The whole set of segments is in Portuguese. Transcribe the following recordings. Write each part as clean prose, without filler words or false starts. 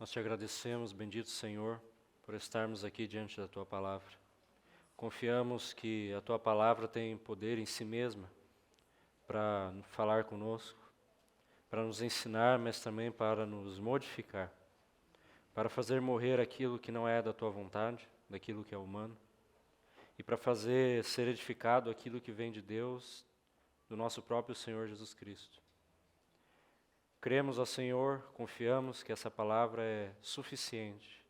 Nós te agradecemos, bendito Senhor, por estarmos aqui diante da Tua Palavra. Confiamos que a Tua Palavra tem poder em si mesma para falar conosco, para nos ensinar, mas também para nos modificar, para fazer morrer aquilo que não é da Tua vontade, daquilo que é humano, e para fazer ser edificado aquilo que vem de Deus, do nosso próprio Senhor Jesus Cristo. Cremos, ó Senhor, confiamos que essa palavra é suficiente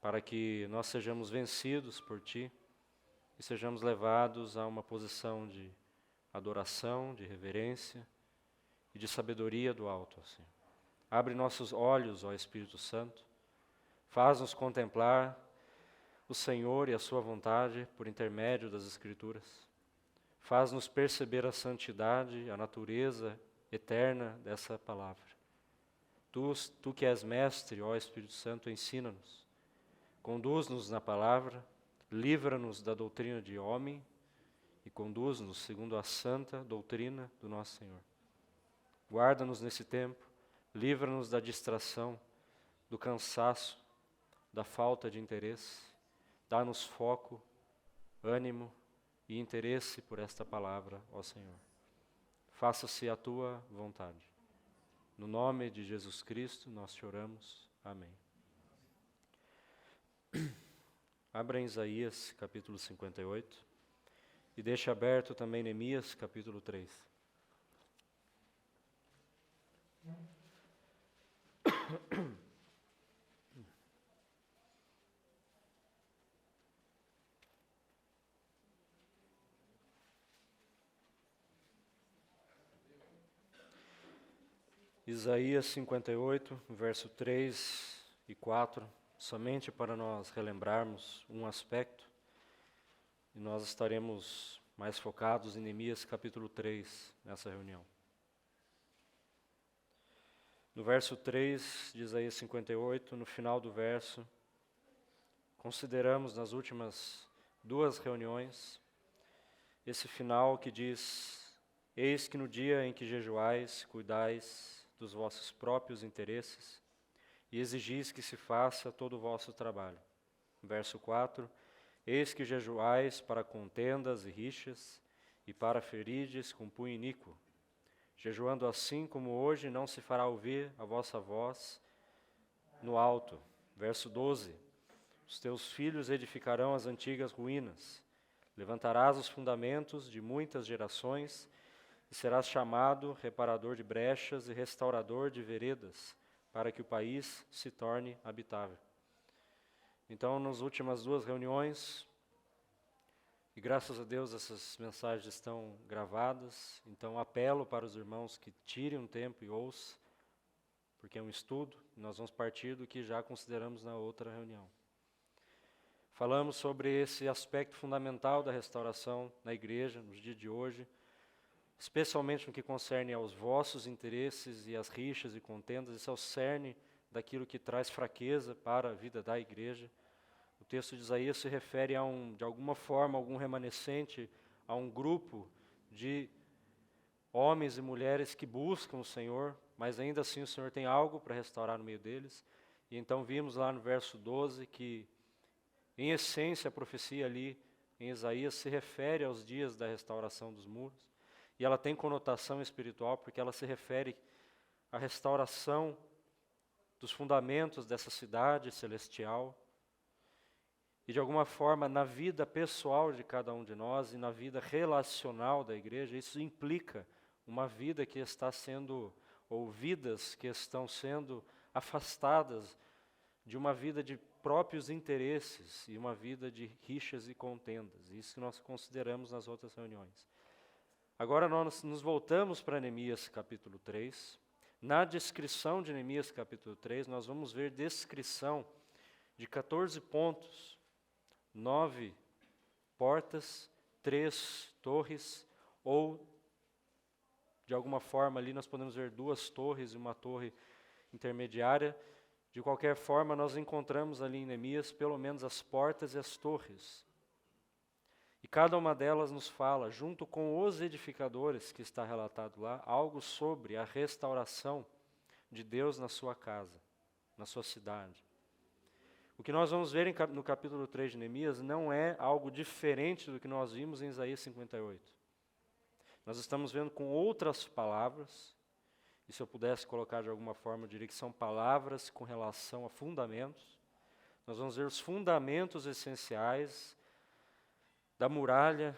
para que nós sejamos vencidos por Ti e sejamos levados a uma posição de adoração, de reverência e de sabedoria do alto, ó Senhor. Abre nossos olhos, ó Espírito Santo, faz-nos contemplar o Senhor e a Sua vontade por intermédio das Escrituras. Faz-nos perceber a santidade, a natureza eterna dessa palavra. Tu que és mestre, ó Espírito Santo, ensina-nos. Conduz-nos na palavra, livra-nos da doutrina de homem e conduz-nos segundo a santa doutrina do nosso Senhor. Guarda-nos nesse tempo, livra-nos da distração, do cansaço, da falta de interesse. Dá-nos foco, ânimo e interesse por esta palavra, ó Senhor. Faça-se a Tua vontade. No nome de Jesus Cristo, nós te oramos. Amém. Abra em Isaías, capítulo 58, e deixe aberto também Neemias, capítulo 3. Isaías 58, verso 3 e 4, somente para nós relembrarmos um aspecto, e nós estaremos mais focados em Neemias capítulo 3 nessa reunião. No verso 3 de Isaías 58, no final do verso, consideramos nas últimas duas reuniões, esse final que diz: eis que no dia em que jejuais, cuidais dos vossos próprios interesses e exigis que se faça todo o vosso trabalho. Verso 4, eis que jejuais para contendas e rixas e para ferides com punho iníquo. Jejuando assim como hoje não se fará ouvir a vossa voz no alto. Verso 12, os teus filhos edificarão as antigas ruínas, levantarás os fundamentos de muitas gerações e serás chamado reparador de brechas e restaurador de veredas, para que o país se torne habitável. Então, nas últimas duas reuniões, e graças a Deus essas mensagens estão gravadas, então apelo para os irmãos que tirem um tempo e ouçam, porque é um estudo, e nós vamos partir do que já consideramos na outra reunião. Falamos sobre esse aspecto fundamental da restauração na igreja, nos dias de hoje, especialmente no que concerne aos vossos interesses e as rixas e contendas. Esse é o cerne daquilo que traz fraqueza para a vida da igreja. O texto de Isaías se refere a de alguma forma, algum remanescente, a um grupo de homens e mulheres que buscam o Senhor, mas ainda assim o Senhor tem algo para restaurar no meio deles. E então vimos lá no verso 12 que, em essência, a profecia ali em Isaías se refere aos dias da restauração dos muros. E ela tem conotação espiritual porque ela se refere à restauração dos fundamentos dessa cidade celestial e, de alguma forma, na vida pessoal de cada um de nós e na vida relacional da igreja. Isso implica uma vida que está sendo, ou vidas que estão sendo afastadas de uma vida de próprios interesses e uma vida de rixas e contendas. Isso que nós consideramos nas outras reuniões. Agora nós nos voltamos para Neemias capítulo 3. Na descrição de Neemias capítulo 3, nós vamos ver descrição de 14 pontos, 9 portas, 3 torres, ou de alguma forma ali nós podemos ver 2 torres e uma torre intermediária. De qualquer forma, nós encontramos ali em Neemias pelo menos as portas e as torres. E cada uma delas nos fala, junto com os edificadores que está relatado lá, algo sobre a restauração de Deus na sua casa, na sua cidade. O que nós vamos ver no capítulo 3 de Neemias não é algo diferente do que nós vimos em Isaías 58. Nós estamos vendo com outras palavras, e se eu pudesse colocar de alguma forma, eu diria que são palavras com relação a fundamentos. Nós vamos ver os fundamentos essenciais da muralha,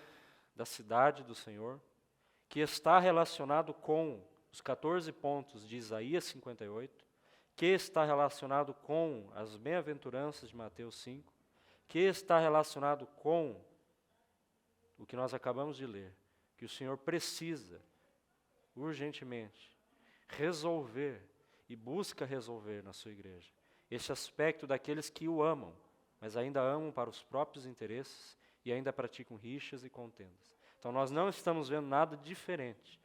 da cidade do Senhor, que está relacionado com os 14 pontos de Isaías 58, que está relacionado com as bem-aventuranças de Mateus 5, que está relacionado com o que nós acabamos de ler, que o Senhor precisa, urgentemente, resolver e busca resolver na sua igreja. Esse aspecto daqueles que o amam, mas ainda amam para os próprios interesses e ainda praticam rixas e contendas. Então nós não estamos vendo nada diferente.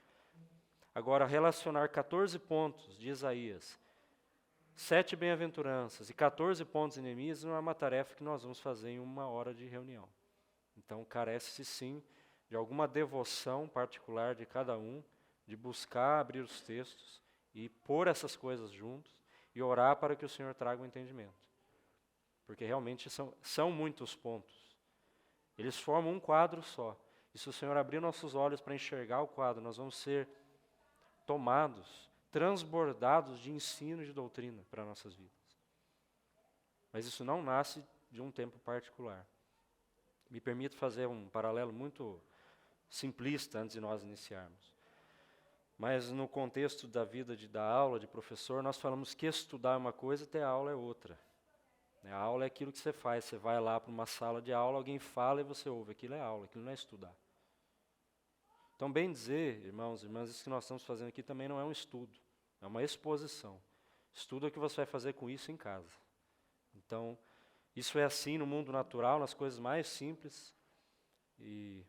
Agora, relacionar 14 pontos de Isaías, 7 bem-aventuranças e 14 pontos em Neemias não é uma tarefa que nós vamos fazer em uma hora de reunião. Então carece sim de alguma devoção particular de cada um, de buscar abrir os textos e pôr essas coisas juntos e orar para que o Senhor traga o entendimento. Porque realmente são muitos pontos. Eles formam um quadro só. E se o Senhor abrir nossos olhos para enxergar o quadro, nós vamos ser tomados, transbordados de ensino e de doutrina para nossas vidas. Mas isso não nasce de um tempo particular. Me permito fazer um paralelo muito simplista antes de nós iniciarmos. Mas no contexto da vida da aula, de professor, nós falamos que estudar é uma coisa e ter aula é outra. A aula é aquilo que você faz, você vai lá para uma sala de aula, alguém fala e você ouve, aquilo é aula, aquilo não é estudar. Então, bem dizer, irmãos e irmãs, isso que nós estamos fazendo aqui também não é um estudo, é uma exposição. Estudo é o que você vai fazer com isso em casa. Então, isso é assim no mundo natural, nas coisas mais simples, e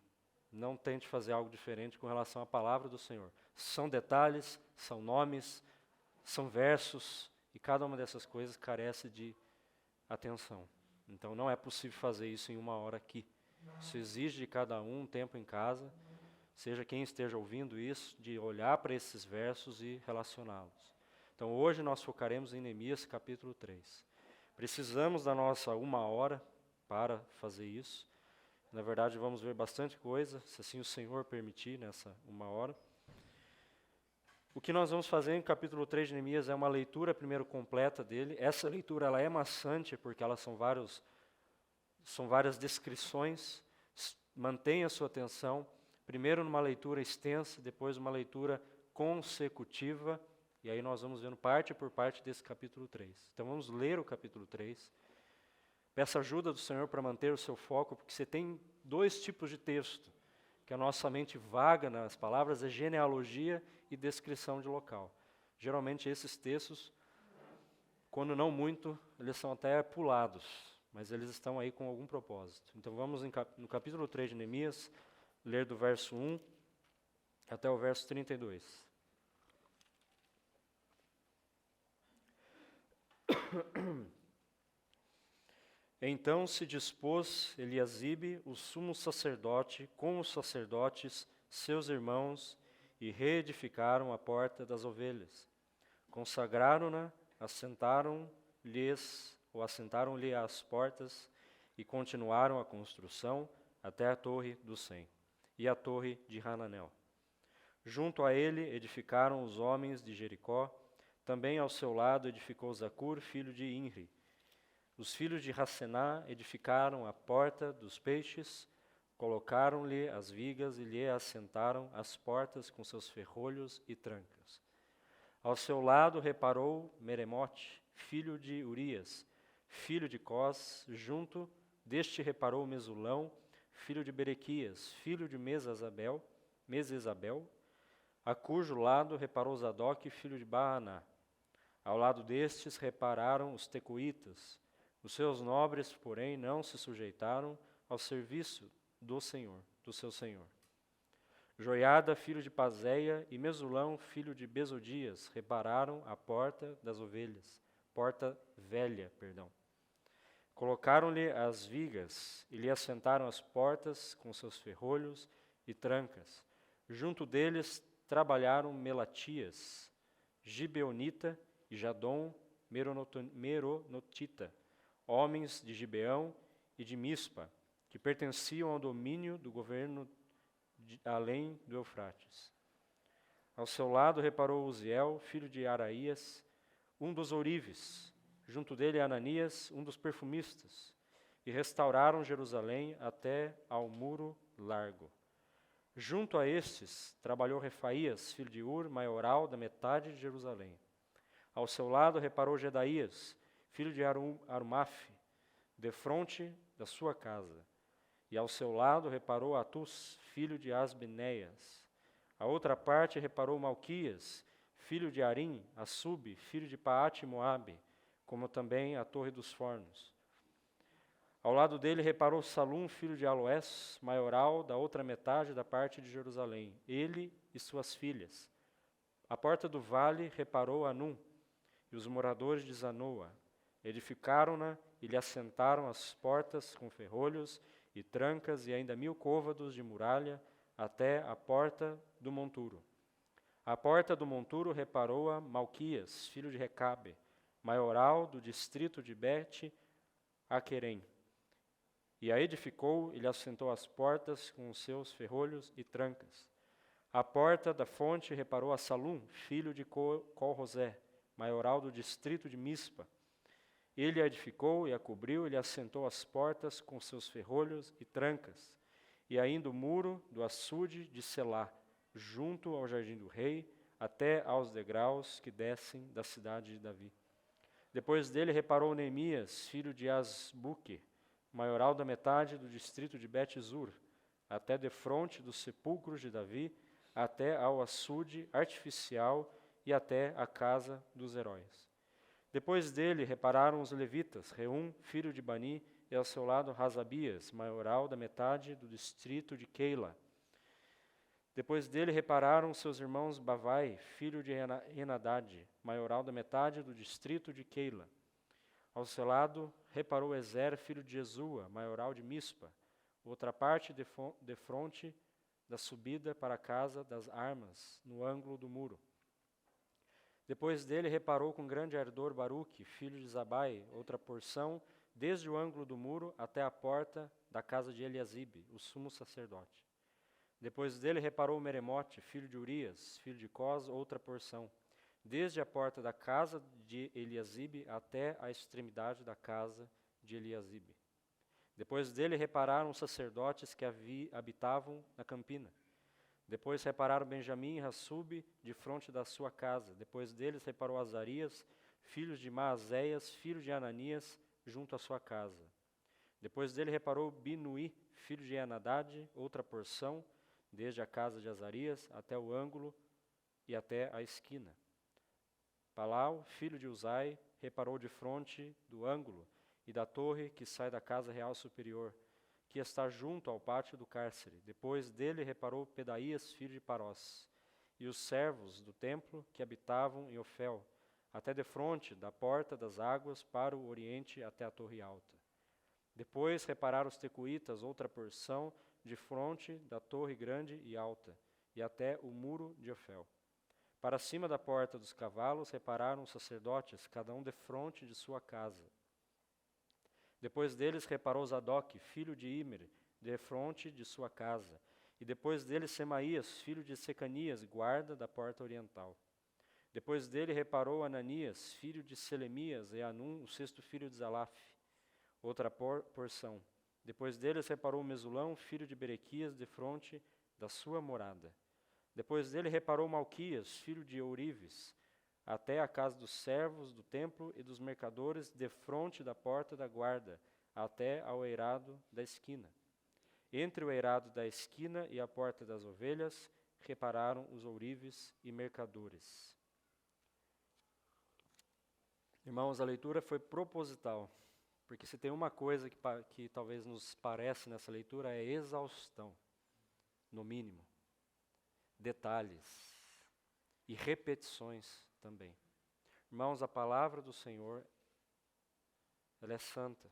não tente fazer algo diferente com relação à palavra do Senhor. São detalhes, são nomes, são versos, e cada uma dessas coisas carece de atenção. Então não é possível fazer isso em uma hora aqui. Isso exige de cada um tempo em casa, seja quem esteja ouvindo isso, de olhar para esses versos e relacioná-los. Então hoje nós focaremos em Neemias capítulo 3. Precisamos da nossa uma hora para fazer isso. Na verdade, vamos ver bastante coisa, se assim o Senhor permitir, nessa uma hora. O que nós vamos fazer em capítulo 3 de Neemias é uma leitura primeiro completa dele. Essa leitura ela é maçante, porque elas são várias descrições. Mantenha a sua atenção, primeiro numa leitura extensa, depois uma leitura consecutiva, e aí nós vamos vendo parte por parte desse capítulo 3. Então vamos ler o capítulo 3. Peça ajuda do Senhor para manter o seu foco, porque você tem dois tipos de texto, que a nossa mente vaga nas palavras é genealogia e descrição de local. Geralmente esses textos, quando não muito, eles são até pulados, mas eles estão aí com algum propósito. Então vamos no capítulo 3 de Neemias, ler do verso 1 até o verso 32. Então se dispôs Eliasibe, o sumo sacerdote, com os sacerdotes, seus irmãos, e reedificaram a porta das ovelhas. Consagraram-na, assentaram-lhe as portas, e continuaram a construção até a torre do Sem, e a torre de Hananel. Junto a ele edificaram os homens de Jericó, também ao seu lado edificou Zacur, filho de Inri. Os filhos de Racená edificaram a porta dos peixes, colocaram-lhe as vigas e lhe assentaram as portas com seus ferrolhos e trancas. Ao seu lado reparou Meremote, filho de Urias, filho de Cós, junto deste reparou Mesulão, filho de Berequias, filho de Mesesabel, a cujo lado reparou Zadok, filho de Baaná. Ao lado destes repararam os tecoitas. Os seus nobres, porém, não se sujeitaram ao serviço do Senhor, do seu Senhor. Joiada, filho de Pazéia, e Mesulão, filho de Besodias, repararam a porta das ovelhas, porta velha, perdão. Colocaram-lhe as vigas e lhe assentaram as portas com seus ferrolhos e trancas. Junto deles trabalharam Melatias, Gibeonita e Jadom, meronotita, homens de Gibeão e de Mispa, que pertenciam ao domínio do governo além do Eufrates. Ao seu lado reparou Uziel, filho de Araías, um dos ourives, junto dele Ananias, um dos perfumistas, e restauraram Jerusalém até ao muro largo. Junto a estes trabalhou Refaías, filho de Ur, maioral da metade de Jerusalém. Ao seu lado reparou Gedaías, filho de Arumaf, defronte da sua casa. E ao seu lado reparou Atus, filho de Asbeneias. A outra parte reparou Malquias, filho de Arim, Assub, filho de Paate Moabe, como também a Torre dos Fornos. Ao lado dele reparou Salum, filho de Aloés, maioral da outra metade da parte de Jerusalém, ele e suas filhas. À porta do vale reparou Anum e os moradores de Zanoa. Edificaram-na e lhe assentaram as portas com ferrolhos e trancas e ainda 1000 côvados de muralha até a porta do monturo. À porta do monturo reparou-a Malquias, filho de Recabe, maioral do distrito de Bet-Aquerem. E a edificou e lhe assentou as portas com os seus ferrolhos e trancas. À porta da fonte reparou a Salum, filho de Colrosé, maioral do distrito de Mispa. Ele a edificou e a cobriu e lhe assentou as portas com seus ferrolhos e trancas. E ainda o muro do açude de Selá, junto ao jardim do rei, até aos degraus que descem da cidade de Davi. Depois dele reparou Neemias, filho de Asbuque, maioral da metade do distrito de Bet-Zur, até defronte dos sepulcros de Davi, até ao açude artificial e até a casa dos heróis. Depois dele repararam os levitas, Reum, filho de Bani, e ao seu lado Razabias, maioral da metade do distrito de Keila. Depois dele repararam seus irmãos Bavai, filho de Henadad, maioral da metade do distrito de Keila. Ao seu lado reparou Ezer, filho de Jesua, maioral de Mispa, outra parte defronte da subida para a casa das armas, no ângulo do muro. Depois dele reparou com grande ardor Baruque, filho de Zabai, outra porção, desde o ângulo do muro até a porta da casa de Eliasibe, o sumo sacerdote. Depois dele reparou Meremote, filho de Urias, filho de Cós, outra porção, desde a porta da casa de Eliasibe até a extremidade da casa de Eliasibe. Depois dele repararam os sacerdotes que habitavam na campina. Depois repararam Benjamim e Hassub de fronte da sua casa. Depois deles reparou Azarias, filhos de Maazéias, filho de Ananias, junto à sua casa. Depois dele reparou Binuí, filho de Henadad, outra porção, desde a casa de Azarias até o ângulo e até a esquina. Palau, filho de Uzai, reparou de fronte do ângulo e da torre que sai da casa real superior, que está junto ao pátio do cárcere. Depois dele reparou Pedaías, filho de Parós, e os servos do templo que habitavam em Ofel, até defronte da porta das águas para o oriente até a torre alta. Depois repararam os tecoitas, outra porção, de fronte da torre grande e alta, e até o muro de Ofel. Para cima da porta dos cavalos repararam os sacerdotes, cada um defronte de sua casa. Depois deles reparou Zadok, filho de Imer, defronte de sua casa. E depois dele Semaías, filho de Secanias, guarda da porta oriental. Depois dele reparou Ananias, filho de Selemias, e Anum, o sexto filho de Zalaf, outra porção. Depois deles reparou Mesulão, filho de Berequias, defronte da sua morada. Depois dele reparou Malquias, filho de Ourives, até a casa dos servos do templo e dos mercadores, defronte da porta da guarda, até ao eirado da esquina. Entre o eirado da esquina e a porta das ovelhas, repararam os ourives e mercadores. Irmãos, a leitura foi proposital, porque se tem uma coisa que talvez nos parece nessa leitura é exaustão, no mínimo, detalhes e repetições também. Irmãos, a palavra do Senhor, ela é santa,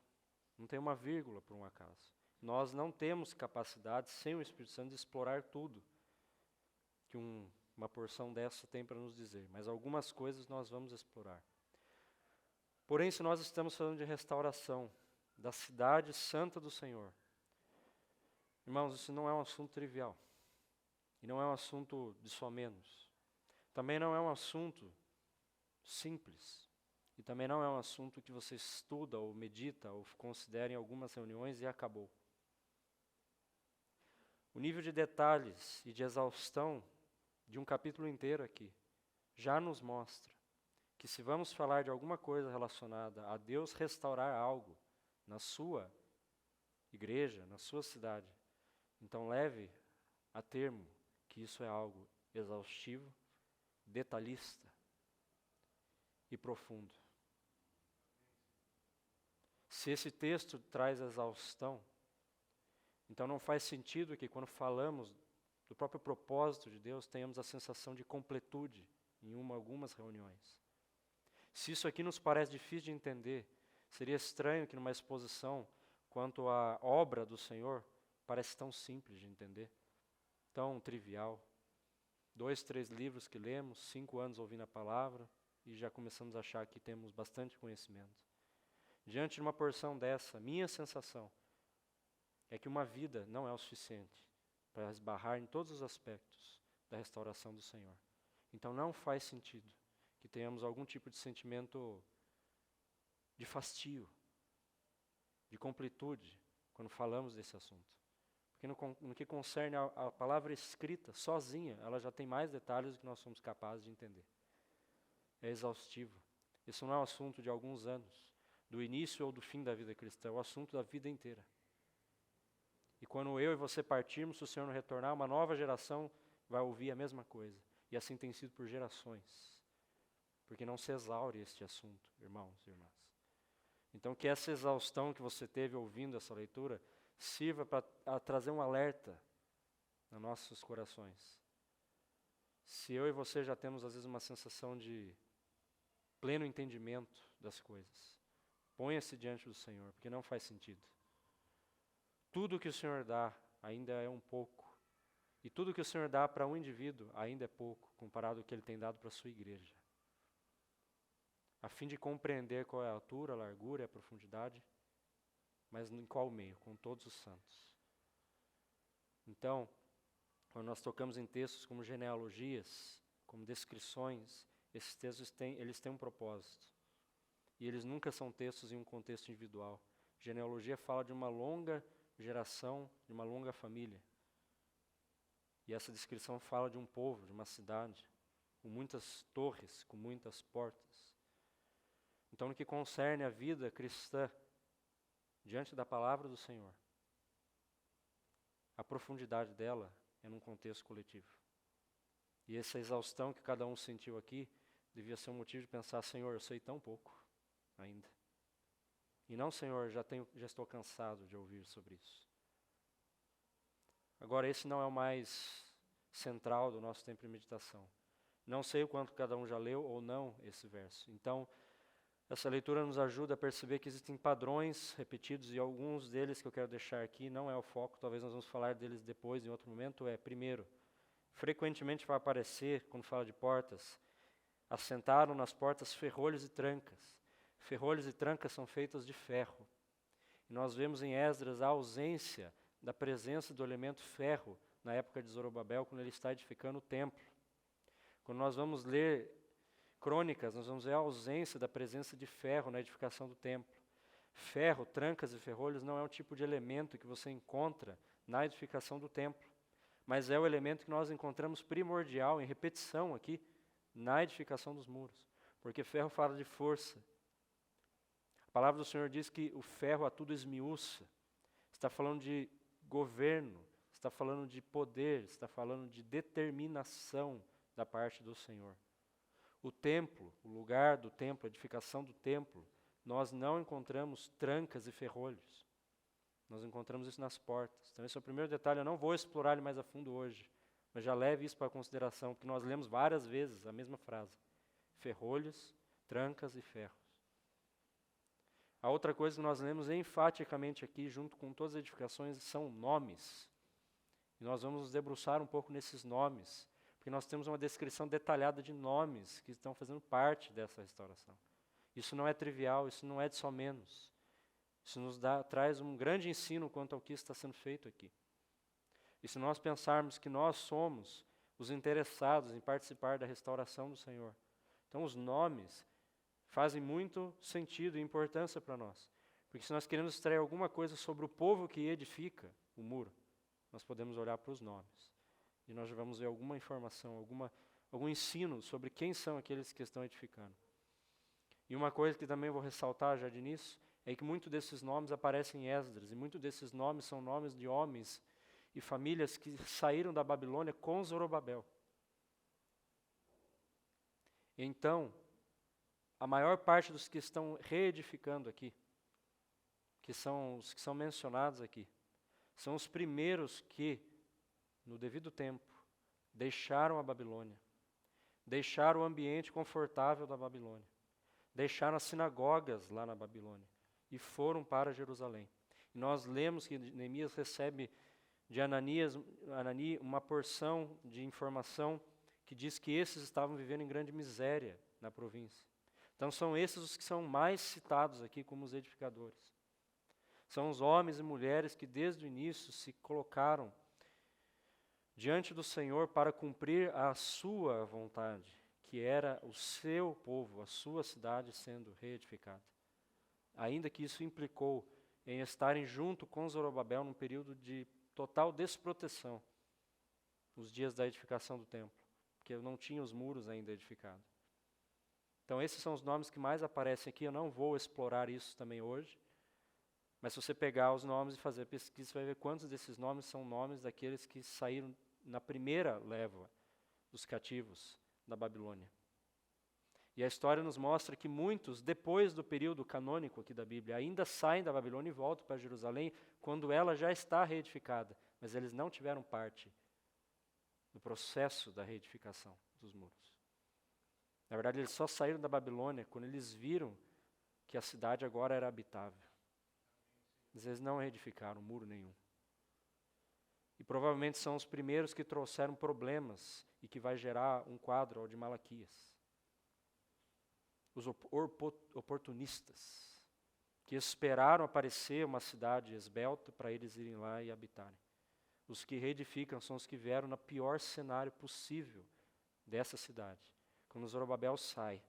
não tem uma vírgula por um acaso. Nós não temos capacidade, sem o Espírito Santo, de explorar tudo que uma porção dessa tem para nos dizer, mas algumas coisas nós vamos explorar. Porém, se nós estamos falando de restauração da cidade santa do Senhor, irmãos, isso não é um assunto trivial. E não é um assunto de só menos. Também não é um assunto simples. E também não é um assunto que você estuda ou medita ou considera em algumas reuniões e acabou. O nível de detalhes e de exaustão de um capítulo inteiro aqui já nos mostra que se vamos falar de alguma coisa relacionada a Deus restaurar algo na sua igreja, na sua cidade, então leve a termo que isso é algo exaustivo, detalhista e profundo. Se esse texto traz exaustão, então não faz sentido que quando falamos do próprio propósito de Deus, tenhamos a sensação de completude em algumas reuniões. Se isso aqui nos parece difícil de entender, seria estranho que numa exposição quanto à obra do Senhor, parece tão simples de entender, tão trivial. 2, 3 livros que lemos, 5 anos ouvindo a palavra, e já começamos a achar que temos bastante conhecimento. Diante de uma porção dessa, minha sensação é que uma vida não é o suficiente para esbarrar em todos os aspectos da restauração do Senhor. Então não faz sentido que tenhamos algum tipo de sentimento de fastio, de completude, quando falamos desse assunto. Porque no que concerne a palavra escrita, sozinha, ela já tem mais detalhes do que nós somos capazes de entender. É exaustivo. Isso não é um assunto de alguns anos, do início ou do fim da vida cristã, é o assunto da vida inteira. E quando eu e você partirmos, se o Senhor não retornar, uma nova geração vai ouvir a mesma coisa. E assim tem sido por gerações. Porque não se exaure este assunto, irmãos e irmãs. Então que essa exaustão que você teve ouvindo essa leitura sirva para trazer um alerta nos nossos corações. Se eu e você já temos às vezes uma sensação de pleno entendimento das coisas, ponha-se diante do Senhor, porque não faz sentido. Tudo que o Senhor dá ainda é um pouco. E tudo que o Senhor dá para um indivíduo ainda é pouco, comparado ao que Ele tem dado para a sua igreja. A fim de compreender qual é a altura, a largura e a profundidade, mas em qual meio? Com todos os santos. Então, quando nós tocamos em textos como genealogias, como descrições, esses textos eles têm um propósito. E eles nunca são textos em um contexto individual. Genealogia fala de uma longa geração, de uma longa família. E essa descrição fala de um povo, de uma cidade, com muitas torres, com muitas portas. Então, no que concerne a vida cristã, diante da palavra do Senhor, a profundidade dela é num contexto coletivo. E essa exaustão que cada um sentiu aqui, devia ser um motivo de pensar, Senhor, eu sei tão pouco ainda. E não, Senhor, já estou cansado de ouvir sobre isso. Agora, esse não é o mais central do nosso tempo de meditação. Não sei o quanto cada um já leu ou não esse verso. Então, essa leitura nos ajuda a perceber que existem padrões repetidos e alguns deles que eu quero deixar aqui, não é o foco, talvez nós vamos falar deles depois, em outro momento, primeiro, frequentemente vai aparecer, quando fala de portas, assentaram nas portas ferrolhos e trancas. Ferrolhos e trancas são feitos de ferro. E nós vemos em Esdras a ausência da presença do elemento ferro na época de Zorobabel, quando ele está edificando o templo. Quando nós vamos ler Crônicas, nós vamos ver a ausência da presença de ferro na edificação do templo. Ferro, trancas e ferrolhos não é um tipo de elemento que você encontra na edificação do templo, mas é o elemento que nós encontramos primordial, em repetição aqui, na edificação dos muros. Porque ferro fala de força. A palavra do Senhor diz que o ferro a tudo esmiuça. Está falando de governo, está falando de poder, está falando de determinação da parte do Senhor. O templo, o lugar do templo, a edificação do templo, nós não encontramos trancas e ferrolhos. Nós encontramos isso nas portas. Então esse é o primeiro detalhe, eu não vou explorar ele mais a fundo hoje, mas já leve isso para consideração, porque nós lemos várias vezes a mesma frase. Ferrolhos, trancas e ferros. A outra coisa que nós lemos enfaticamente aqui, junto com todas as edificações, são nomes. E nós vamos nos debruçar um pouco nesses nomes, porque nós temos uma descrição detalhada de nomes que estão fazendo parte dessa restauração. Isso não é trivial, isso não é de só menos. Isso traz um grande ensino quanto ao que está sendo feito aqui. E se nós pensarmos que nós somos os interessados em participar da restauração do Senhor, então os nomes fazem muito sentido e importância para nós. Porque se nós queremos extrair alguma coisa sobre o povo que edifica o muro, nós podemos olhar para os nomes. E nós já vamos ver alguma informação, algum ensino sobre quem são aqueles que estão edificando. E uma coisa que também vou ressaltar já de início, é que muitos desses nomes aparecem em Esdras, e muitos desses nomes são nomes de homens e famílias que saíram da Babilônia com Zorobabel. Então, a maior parte dos que estão reedificando aqui, que são os que são mencionados aqui, são os primeiros que, no devido tempo, deixaram a Babilônia, deixaram o ambiente confortável da Babilônia, deixaram as sinagogas lá na Babilônia e foram para Jerusalém. E nós lemos que Neemias recebe de Anani uma porção de informação que diz que esses estavam vivendo em grande miséria na província. Então são esses os que são mais citados aqui como os edificadores. São os homens e mulheres que desde o início se colocaram diante do Senhor para cumprir a sua vontade, que era o seu povo, a sua cidade sendo reedificada. Ainda que isso implicou em estarem junto com Zorobabel num período de total desproteção, nos dias da edificação do templo, porque não tinha os muros ainda edificados. Então esses são os nomes que mais aparecem aqui, eu não vou explorar isso também hoje, mas se você pegar os nomes e fazer pesquisa, você vai ver quantos desses nomes são nomes daqueles que saíram na primeira leva dos cativos da Babilônia. E a história nos mostra que muitos, depois do período canônico aqui da Bíblia, ainda saem da Babilônia e voltam para Jerusalém quando ela já está reedificada, mas eles não tiveram parte no processo da reedificação dos muros. Na verdade, eles só saíram da Babilônia quando eles viram que a cidade agora era habitável. Mas eles não reedificaram muro nenhum. E provavelmente são os primeiros que trouxeram problemas e que vai gerar um quadro ao de Malaquias. Os oportunistas, que esperaram aparecer uma cidade esbelta para eles irem lá e habitarem. Os que reedificam são os que vieram no pior cenário possível dessa cidade, quando Zorobabel sai.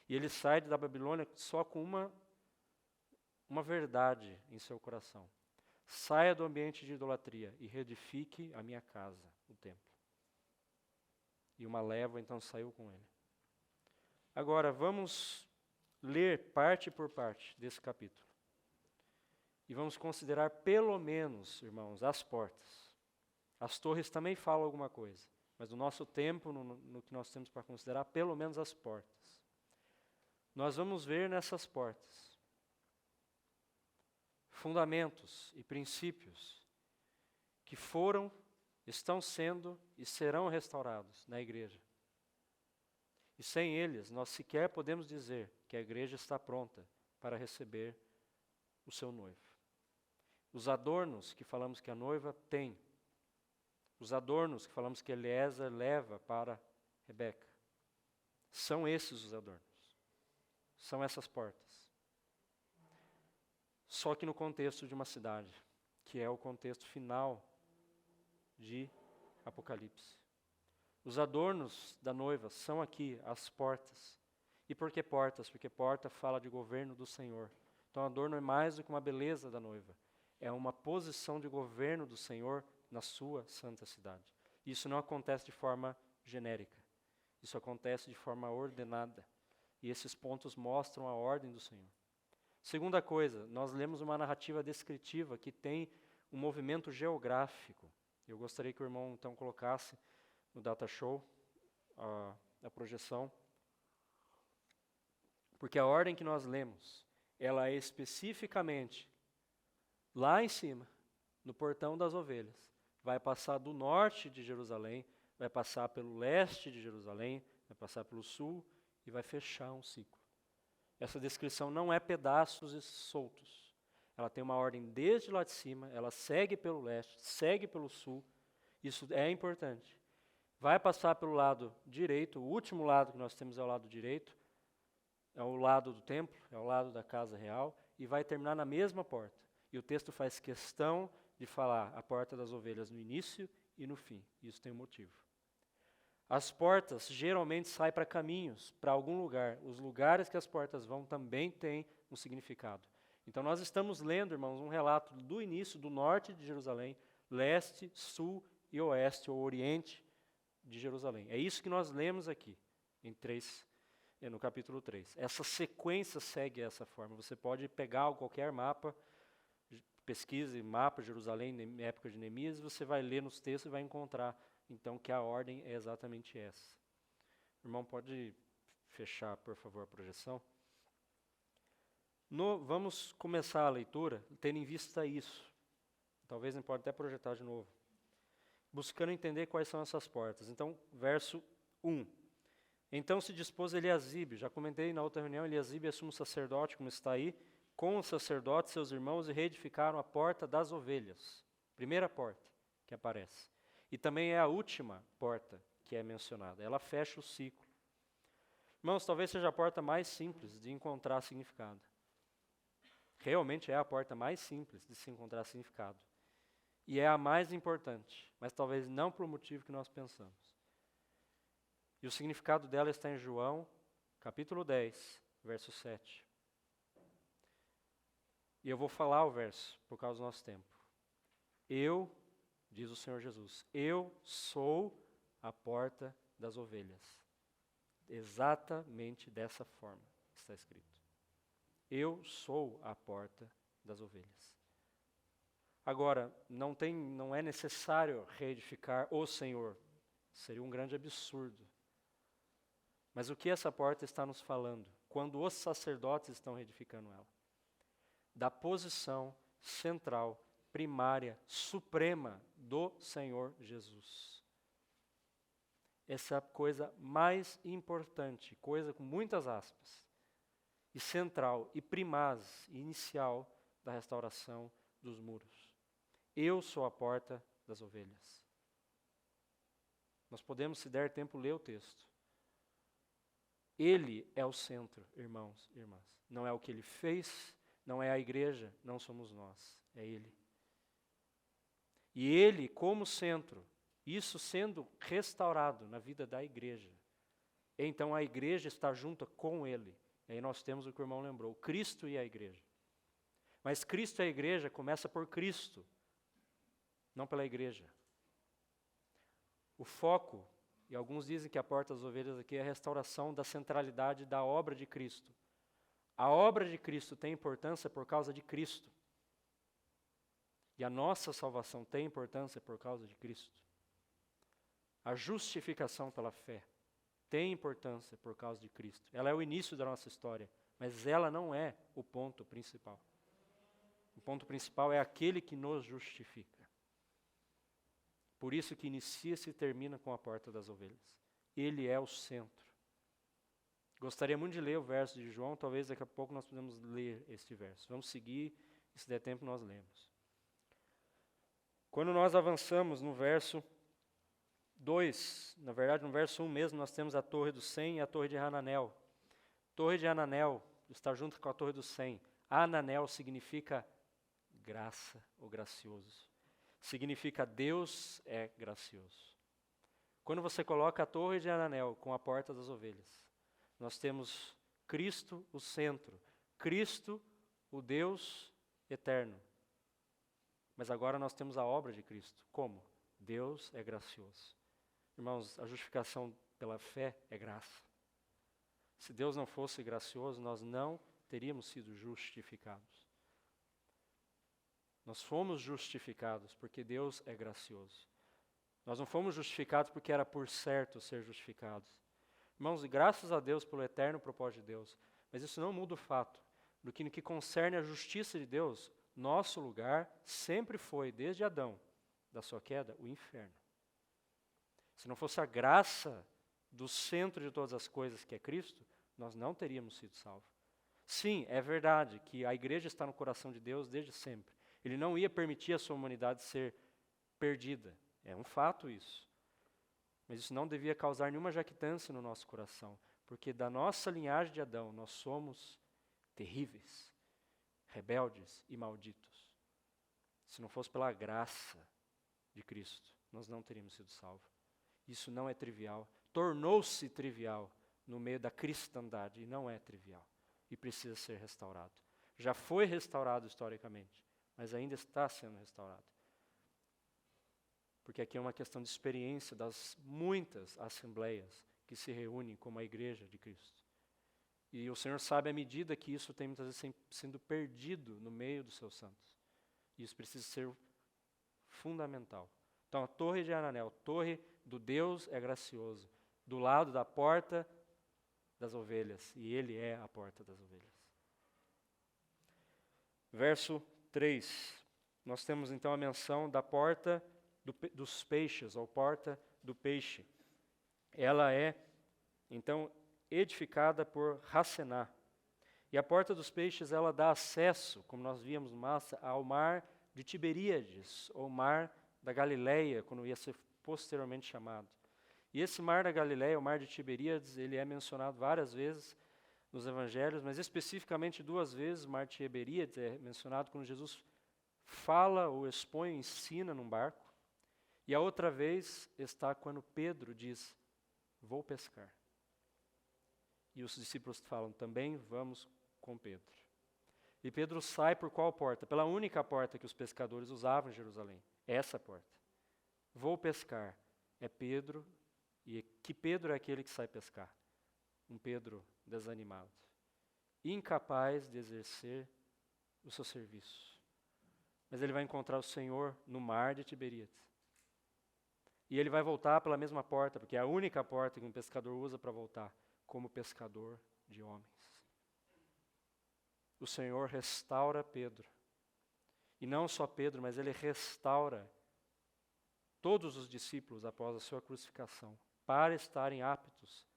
E ele sai da Babilônia só com uma verdade em seu coração. Saia do ambiente de idolatria e reedifique a minha casa, o templo. E uma leva então saiu com ele. Agora, vamos ler parte por parte desse capítulo. E vamos considerar pelo menos, irmãos, as portas. As torres também falam alguma coisa, mas no nosso tempo, no que nós temos para considerar, pelo menos as portas. Nós vamos ver nessas portas fundamentos e princípios que foram, estão sendo e serão restaurados na igreja. E sem eles, nós sequer podemos dizer que a igreja está pronta para receber o seu noivo. Os adornos que falamos que a noiva tem, os adornos que falamos que Eliezer leva para Rebeca, são esses os adornos, são essas portas. Só que no contexto de uma cidade, que é o contexto final de Apocalipse. Os adornos da noiva são aqui as portas. E por que portas? Porque porta fala de governo do Senhor. Então adorno é mais do que uma beleza da noiva. É uma posição de governo do Senhor na sua santa cidade. Isso não acontece de forma genérica. Isso acontece de forma ordenada. E esses pontos mostram a ordem do Senhor. Segunda coisa, nós lemos uma narrativa descritiva que tem um movimento geográfico. Eu gostaria que o irmão então colocasse no data show a projeção. Porque a ordem que nós lemos, ela é especificamente lá em cima, no portão das ovelhas. Vai passar do norte de Jerusalém, vai passar pelo leste de Jerusalém, vai passar pelo sul e vai fechar um ciclo. Essa descrição não é pedaços soltos. Ela tem uma ordem desde lá de cima, ela segue pelo leste, segue pelo sul. Isso é importante. Vai passar pelo lado direito, o último lado que nós temos é o lado direito, é ao lado do templo, é ao lado da casa real, e vai terminar na mesma porta. E o texto faz questão de falar a porta das ovelhas no início e no fim. Isso tem um motivo. As portas geralmente saem para caminhos, para algum lugar. Os lugares que as portas vão também têm um significado. Então nós estamos lendo, irmãos, um relato do início, do norte de Jerusalém, leste, sul e oeste, ou oriente de Jerusalém. É isso que nós lemos aqui, no capítulo 3. Essa sequência segue essa forma. Você pode pegar qualquer mapa, pesquise mapa de Jerusalém, na época de Neemias, e você vai ler nos textos e vai encontrar, então, que a ordem é exatamente essa. Irmão, pode fechar, por favor, a projeção? Vamos começar a leitura tendo em vista isso. Talvez não pode até projetar de novo. Buscando entender quais são essas portas. Então, verso 1. Então se dispôs Eliasibe, já comentei na outra reunião, Eliasibe é sumo sacerdote, como está aí, com os sacerdotes, seus irmãos, e reedificaram a porta das ovelhas. Primeira porta que aparece. E também é a última porta que é mencionada. Ela fecha o ciclo. Irmãos, talvez seja a porta mais simples de encontrar significado. Realmente é a porta mais simples de se encontrar significado. E é a mais importante, mas talvez não por um motivo que nós pensamos. E o significado dela está em João, capítulo 10, verso 7. E eu vou falar o verso, por causa do nosso tempo. Eu, diz o Senhor Jesus, eu sou a porta das ovelhas. Exatamente dessa forma está escrito. Eu sou a porta das ovelhas. Agora, não é necessário reedificar o Senhor. Seria um grande absurdo. Mas o que essa porta está nos falando? Quando os sacerdotes estão reedificando ela. Da posição central, primária, suprema do Senhor Jesus. Essa é a coisa mais importante, coisa com muitas aspas, e central, e primaz, e inicial da restauração dos muros. Eu sou a porta das ovelhas. Nós podemos, se der tempo, ler o texto. Ele é o centro, irmãos e irmãs. Não é o que ele fez, não é a igreja, não somos nós, é ele. E ele, como centro, isso sendo restaurado na vida da igreja, então a igreja está junto com ele. E aí nós temos o que o irmão lembrou, Cristo e a igreja. Mas Cristo e a igreja começa por Cristo, não pela igreja. O foco, e alguns dizem que a porta das ovelhas aqui é a restauração da centralidade da obra de Cristo. A obra de Cristo tem importância por causa de Cristo. E a nossa salvação tem importância por causa de Cristo. A justificação pela fé tem importância por causa de Cristo. Ela é o início da nossa história, mas ela não é o ponto principal. O ponto principal é aquele que nos justifica. Por isso que inicia-se e termina com a porta das ovelhas. Ele é o centro. Gostaria muito de ler o verso de João, talvez daqui a pouco nós podemos ler este verso. Vamos seguir, e se der tempo nós lemos. Quando nós avançamos no verso 2, na verdade no verso 1 mesmo, nós temos a torre do 100 e a torre de Hananel. Torre de Hananel está junto com a torre do 100. Hananel significa graça ou gracioso. Significa Deus é gracioso. Quando você coloca a torre de Hananel com a porta das ovelhas, nós temos Cristo, o centro. Cristo, o Deus eterno. Mas agora nós temos a obra de Cristo. Como? Deus é gracioso. Irmãos, a justificação pela fé é graça. Se Deus não fosse gracioso, nós não teríamos sido justificados. Nós fomos justificados porque Deus é gracioso. Nós não fomos justificados porque era por certo ser justificados. Irmãos, e graças a Deus pelo eterno propósito de Deus, mas isso não muda o fato do que no que concerne a justiça de Deus, nosso lugar sempre foi, desde Adão, da sua queda, o inferno. Se não fosse a graça do centro de todas as coisas, que é Cristo, nós não teríamos sido salvos. Sim, é verdade que a igreja está no coração de Deus desde sempre. Ele não ia permitir a sua humanidade ser perdida. É um fato isso. Mas isso não devia causar nenhuma jactância no nosso coração, Porque da nossa linhagem de Adão, nós somos terríveis, rebeldes e malditos. Se não fosse pela graça de Cristo, nós não teríamos sido salvos. Isso não é trivial. Tornou-se trivial no meio da cristandade, e não é trivial. E precisa ser restaurado. Já foi restaurado historicamente, mas ainda está sendo restaurado. Porque aqui é uma questão de experiência das muitas assembleias que se reúnem como a igreja de Cristo. E o Senhor sabe a medida que isso tem muitas vezes sendo perdido no meio dos seus santos. E isso precisa ser fundamental. Então a torre de Hananel, torre do Deus é gracioso, do lado da porta das ovelhas, e ele é a porta das ovelhas. Verso 3, nós temos então a menção da porta dos peixes, ou porta do peixe. Ela é, então, edificada por Racená. E a porta dos peixes, ela dá acesso, como nós víamos no Massa, ao mar de Tiberíades, ou mar da Galileia, quando ia ser posteriormente chamado. E esse mar da Galileia, o mar de Tiberíades, ele é mencionado várias vezes nos evangelhos, mas especificamente 2 vezes o mar de Tiberíades é mencionado quando Jesus fala ou expõe, ensina num barco. E a outra vez está quando Pedro diz, vou pescar. E os discípulos falam, também vamos com Pedro. E Pedro sai por qual porta? Pela única porta que os pescadores usavam em Jerusalém. Essa porta. Vou pescar. É Pedro, e que Pedro é aquele que sai pescar? Um Pedro desanimado. Incapaz de exercer o seu serviço. Mas ele vai encontrar o Senhor no mar de Tiberíades. E ele vai voltar pela mesma porta, porque é a única porta que um pescador usa para voltar, como pescador de homens. O Senhor restaura Pedro. E não só Pedro, mas ele restaura todos os discípulos após a sua crucificação, para estarem aptos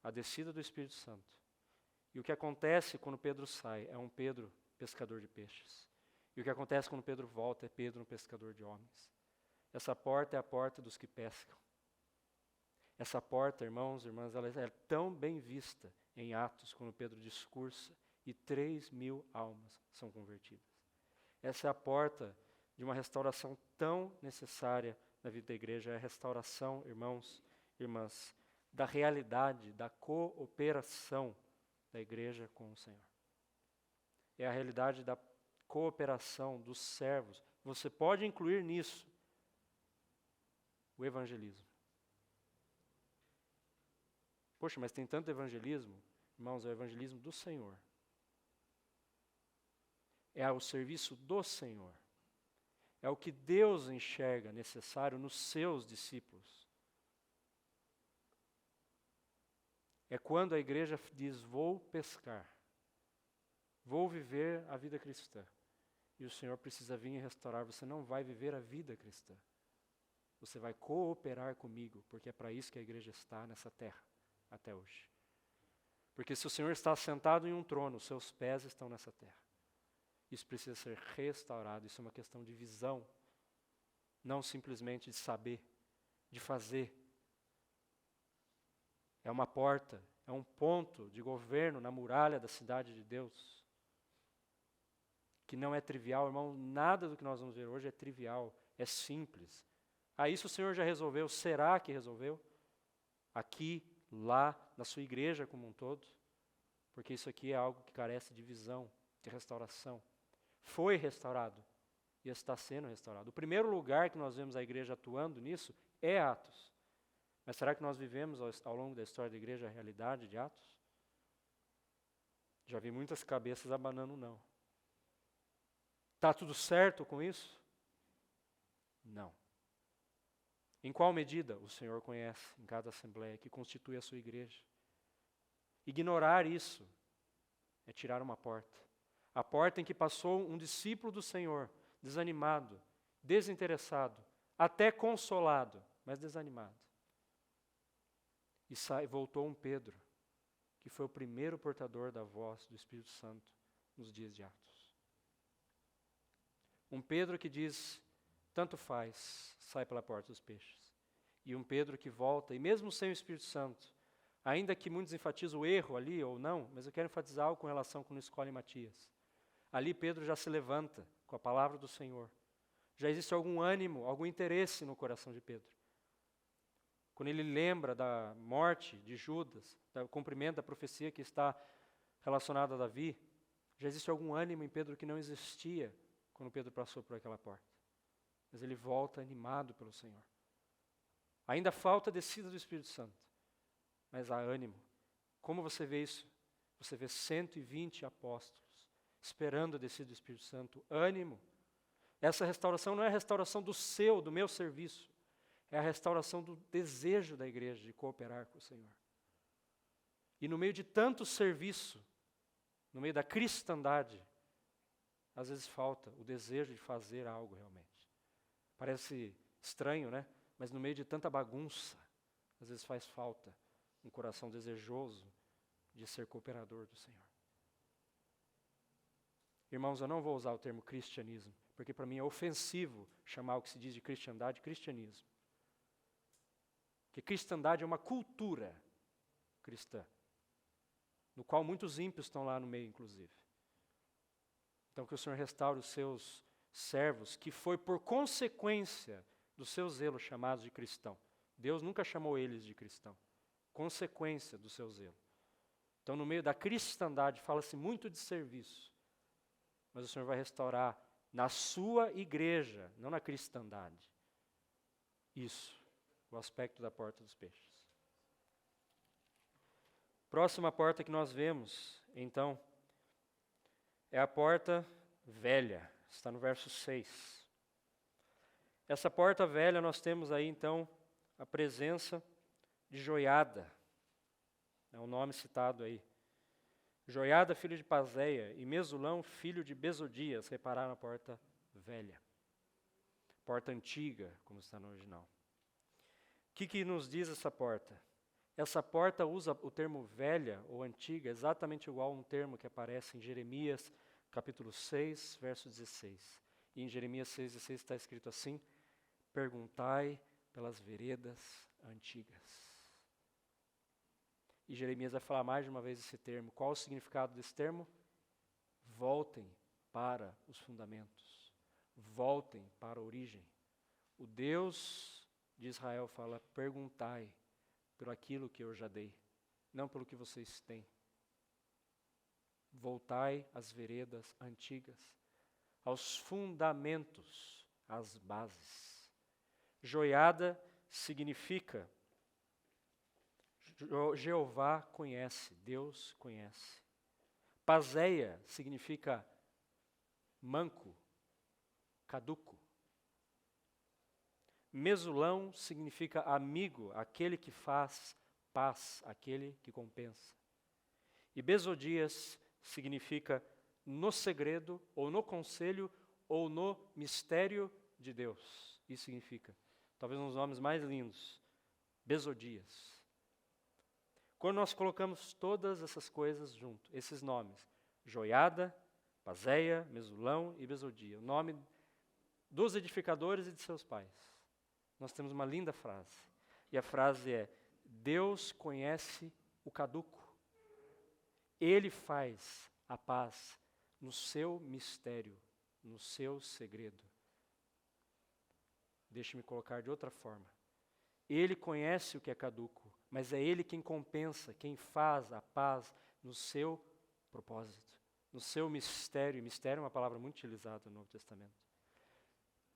à descida do Espírito Santo. E o que acontece quando Pedro sai é um Pedro pescador de peixes. E o que acontece quando Pedro volta é Pedro um pescador de homens. Essa porta é a porta dos que pescam. Essa porta, irmãos e irmãs, ela é tão bem vista em Atos, quando Pedro discursa, e 3.000 almas são convertidas. Essa é a porta de uma restauração tão necessária na vida da igreja, é a restauração, irmãos e irmãs, da realidade, da cooperação da igreja com o Senhor. É a realidade da cooperação dos servos. Você pode incluir nisso o evangelismo. Poxa, mas tem tanto evangelismo? Irmãos, é o evangelismo do Senhor. É o serviço do Senhor. É o que Deus enxerga necessário nos seus discípulos. É quando a igreja diz, vou pescar, vou viver a vida cristã. E o Senhor precisa vir e restaurar. Você não vai viver a vida cristã. Você vai cooperar comigo, porque é para isso que a igreja está nessa terra, até hoje. Porque se o Senhor está sentado em um trono, os seus pés estão nessa terra. Isso precisa ser restaurado, isso é uma questão de visão, não simplesmente de saber, de fazer. É uma porta, é um ponto de governo na muralha da cidade de Deus, que não é trivial, irmão, nada do que nós vamos ver hoje é trivial, é simples. Isso o Senhor já resolveu, será que resolveu? Aqui, lá, na sua igreja como um todo? Porque isso aqui é algo que carece de visão, de restauração. Foi restaurado e está sendo restaurado. O primeiro lugar que nós vemos a igreja atuando nisso é Atos. Mas será que nós vivemos ao longo da história da igreja a realidade de Atos? Já vi muitas cabeças abanando não. Está tudo certo com isso? Não. Em qual medida o Senhor conhece em cada assembleia que constitui a sua igreja? Ignorar isso é tirar uma porta. A porta em que passou um discípulo do Senhor, desanimado, desinteressado, até consolado, mas desanimado. E voltou um Pedro, que foi o primeiro portador da voz do Espírito Santo nos dias de Atos. Um Pedro que diz, tanto faz, sai pela porta dos peixes. E um Pedro que volta, e mesmo sem o Espírito Santo, Ainda que muitos enfatizem o erro ali ou não, mas eu quero enfatizar algo com relação quando escolhe Matias. Ali Pedro já se levanta com a palavra do Senhor. Já existe algum ânimo, algum interesse no coração de Pedro. Quando ele lembra da morte de Judas, do cumprimento da profecia que está relacionada a Davi, já existe algum ânimo em Pedro que não existia quando Pedro passou por aquela porta. Mas ele volta animado pelo Senhor. Ainda falta a descida do Espírito Santo, mas há ânimo. Como você vê isso? Você vê 120 apóstolos esperando a descida do Espírito Santo. Ânimo. Essa restauração não é a restauração do meu serviço. É a restauração do desejo da igreja de cooperar com o Senhor. E no meio de tanto serviço, no meio da cristandade, às vezes falta o desejo de fazer algo realmente. Parece estranho, né? Mas no meio de tanta bagunça, às vezes faz falta um coração desejoso de ser cooperador do Senhor. Irmãos, eu não vou usar o termo cristianismo, porque para mim é ofensivo chamar o que se diz de cristandade cristianismo. Porque cristandade é uma cultura cristã, no qual muitos ímpios estão lá no meio, inclusive. Então que o Senhor restaure os seus servos, que foi por consequência do seu zelo chamados de cristão. Deus nunca chamou eles de cristão. Consequência do seu zelo. Então no meio da cristandade fala-se muito de serviço, mas o Senhor vai restaurar na sua igreja, não na cristandade. Isso, o aspecto da porta dos peixes. Próxima porta que nós vemos, então, é a porta velha, está no verso 6. Essa porta velha nós temos aí, então, a presença de Joiada, é o nome citado aí. Joiada, filho de Paseia, e Mesulão, filho de Bezodias, repararam a porta velha. Porta antiga, como está no original. O que nos diz essa porta? Essa porta usa o termo velha ou antiga exatamente igual a um termo que aparece em Jeremias, capítulo 6, verso 16. E em Jeremias 6:16 está escrito assim: perguntai pelas veredas antigas. E Jeremias vai falar mais de uma vez esse termo. Qual o significado desse termo? Voltem para os fundamentos. Voltem para a origem. O Deus de Israel fala: perguntai por aquilo que eu já dei, não pelo que vocês têm. Voltai às veredas antigas, aos fundamentos, às bases. Joiada significa Jeová conhece, Deus conhece. Paseia significa manco, caduco. Mesulão significa amigo, aquele que faz paz, aquele que compensa. E Bezodias significa no segredo, ou no conselho, ou no mistério de Deus. Isso significa, talvez um dos nomes mais lindos, Bezodias. Quando nós colocamos todas essas coisas junto, esses nomes, Joiada, Paseia, Mesulão e Bezodia, o nome dos edificadores e de seus pais, nós temos uma linda frase. E a frase é: Deus conhece o caduco. Ele faz a paz no seu mistério, no seu segredo. Deixe-me colocar de outra forma. Ele conhece o que é caduco, mas é Ele quem compensa, quem faz a paz no seu propósito, no seu mistério. Mistério é uma palavra muito utilizada no Novo Testamento.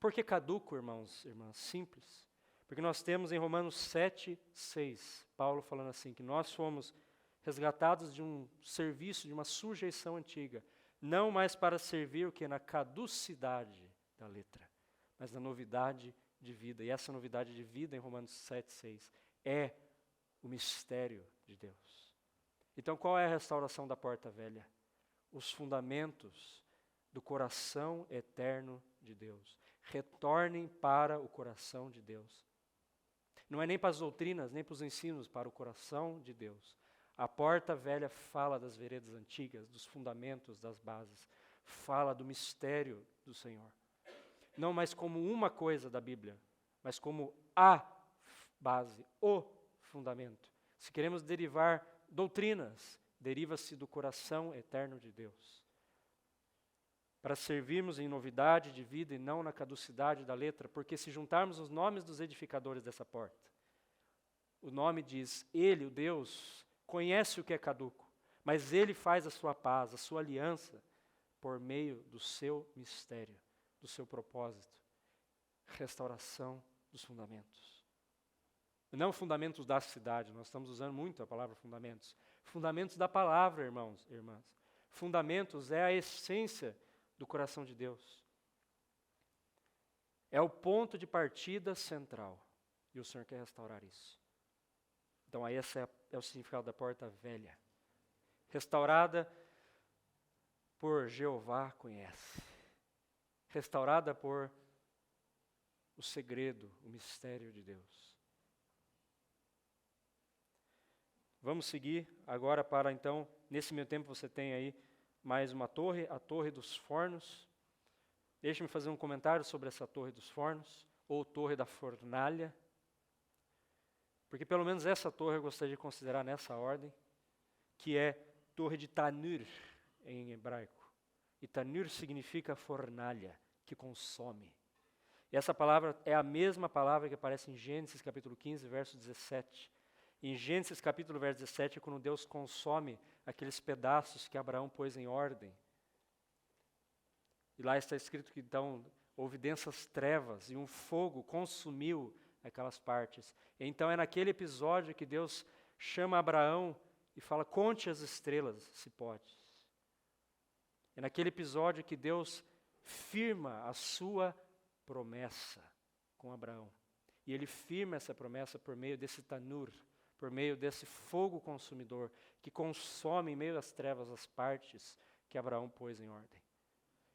Por que caduco, irmãos e irmãs? Simples. Porque nós temos em Romanos 7:6, Paulo falando assim, que nós fomos resgatados de um serviço, de uma sujeição antiga, não mais para servir o que? Na caducidade da letra, mas na novidade de vida. E essa novidade de vida em Romanos 7:6 é o mistério de Deus. Então qual é a restauração da porta velha? Os fundamentos do coração eterno de Deus. Retornem para o coração de Deus. Não é nem para as doutrinas, nem para os ensinos, para o coração de Deus. A porta velha fala das veredas antigas, dos fundamentos, das bases. Fala do mistério do Senhor. Não mais como uma coisa da Bíblia, mas como a base, o fundamento. Se queremos derivar doutrinas, deriva-se do coração eterno de Deus. Para servirmos em novidade de vida e não na caducidade da letra, porque se juntarmos os nomes dos edificadores dessa porta, o nome diz, Ele, o Deus, conhece o que é caduco, mas Ele faz a sua paz, a sua aliança, por meio do seu mistério, do seu propósito, restauração dos fundamentos. Não fundamentos da cidade, nós estamos usando muito a palavra fundamentos. Fundamentos da palavra, irmãos e irmãs. Fundamentos é a essência do coração de Deus. É o ponto de partida central. E o Senhor quer restaurar isso. Então, aí esse é o significado da porta velha. Restaurada por Jeová conhece. Restaurada por o segredo, o mistério de Deus. Vamos seguir agora para, então, nesse meio tempo você tem aí mais uma torre, a Torre dos Fornos. Deixe-me fazer um comentário sobre essa Torre dos Fornos, ou Torre da Fornalha, porque pelo menos essa torre eu gostaria de considerar nessa ordem, que é Torre de Tanur, em hebraico. E Tanur significa fornalha, que consome. E essa palavra é a mesma palavra que aparece em Gênesis capítulo 15, verso 17. Em Gênesis capítulo verso 17 é quando Deus consome aqueles pedaços que Abraão pôs em ordem. E lá está escrito que então houve densas trevas e um fogo consumiu aquelas partes. E então é naquele episódio que Deus chama Abraão e fala, conte as estrelas, se pode. É naquele episódio que Deus firma a sua promessa com Abraão. E ele firma essa promessa por meio desse tanur, por meio desse fogo consumidor, que consome em meio das trevas as partes que Abraão pôs em ordem.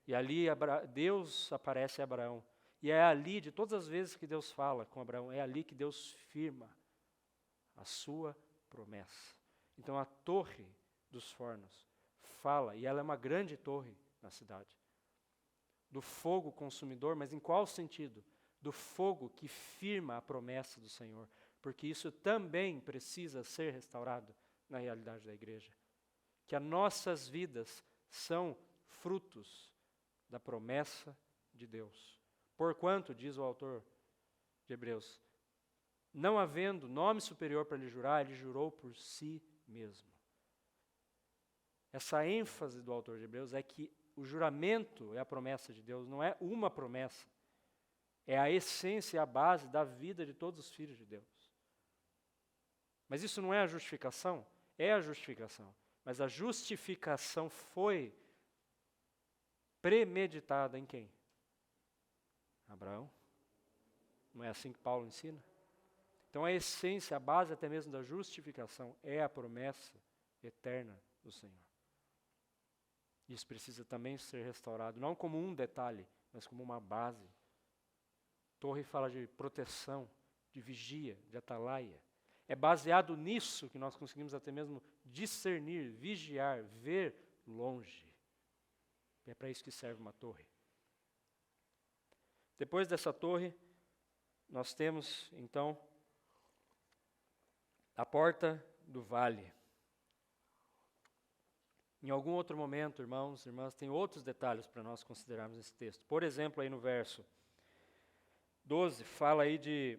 E ali Deus aparece a Abraão. E é ali, de todas as vezes que Deus fala com Abraão, é ali que Deus firma a sua promessa. Então a Torre dos Fornos fala, e ela é uma grande torre na cidade, do fogo consumidor, mas em qual sentido? Do fogo que firma a promessa do Senhor, porque isso também precisa ser restaurado na realidade da igreja. Que as nossas vidas são frutos da promessa de Deus. Porquanto, diz o autor de Hebreus, não havendo nome superior para lhe jurar, ele jurou por si mesmo. Essa ênfase do autor de Hebreus é que o juramento é a promessa de Deus, não é uma promessa. É a essência e a base da vida de todos os filhos de Deus. Mas isso não é a justificação? É a justificação. Mas a justificação foi premeditada em quem? Abraão. Não é assim que Paulo ensina? Então a essência, a base até mesmo da justificação é a promessa eterna do Senhor. Isso precisa também ser restaurado, não como um detalhe, mas como uma base. Torre fala de proteção, de vigia, de atalaia. É baseado nisso que nós conseguimos até mesmo discernir, vigiar, ver longe. E é para isso que serve uma torre. Depois dessa torre, nós temos, então, a porta do vale. Em algum outro momento, irmãos e irmãs, tem outros detalhes para nós considerarmos esse texto. Por exemplo, aí no verso 12, fala aí de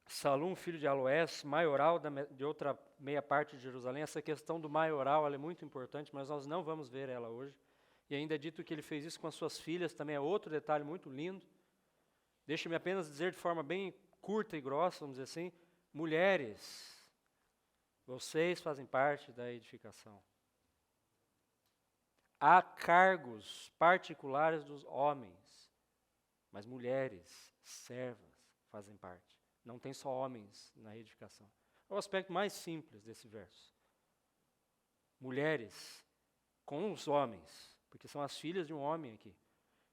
Salum, filho de Aloés, maioral de outra meia parte de Jerusalém. Essa questão do maioral ela é muito importante, mas nós não vamos ver ela hoje. E ainda é dito que ele fez isso com as suas filhas, também é outro detalhe muito lindo. Deixe-me apenas dizer de forma bem curta e grossa, vamos dizer assim, mulheres, vocês fazem parte da edificação. Há cargos particulares dos homens, mas mulheres, servas, fazem parte. Não tem só homens na edificação. É o aspecto mais simples desse verso. Mulheres com os homens, porque são as filhas de um homem aqui.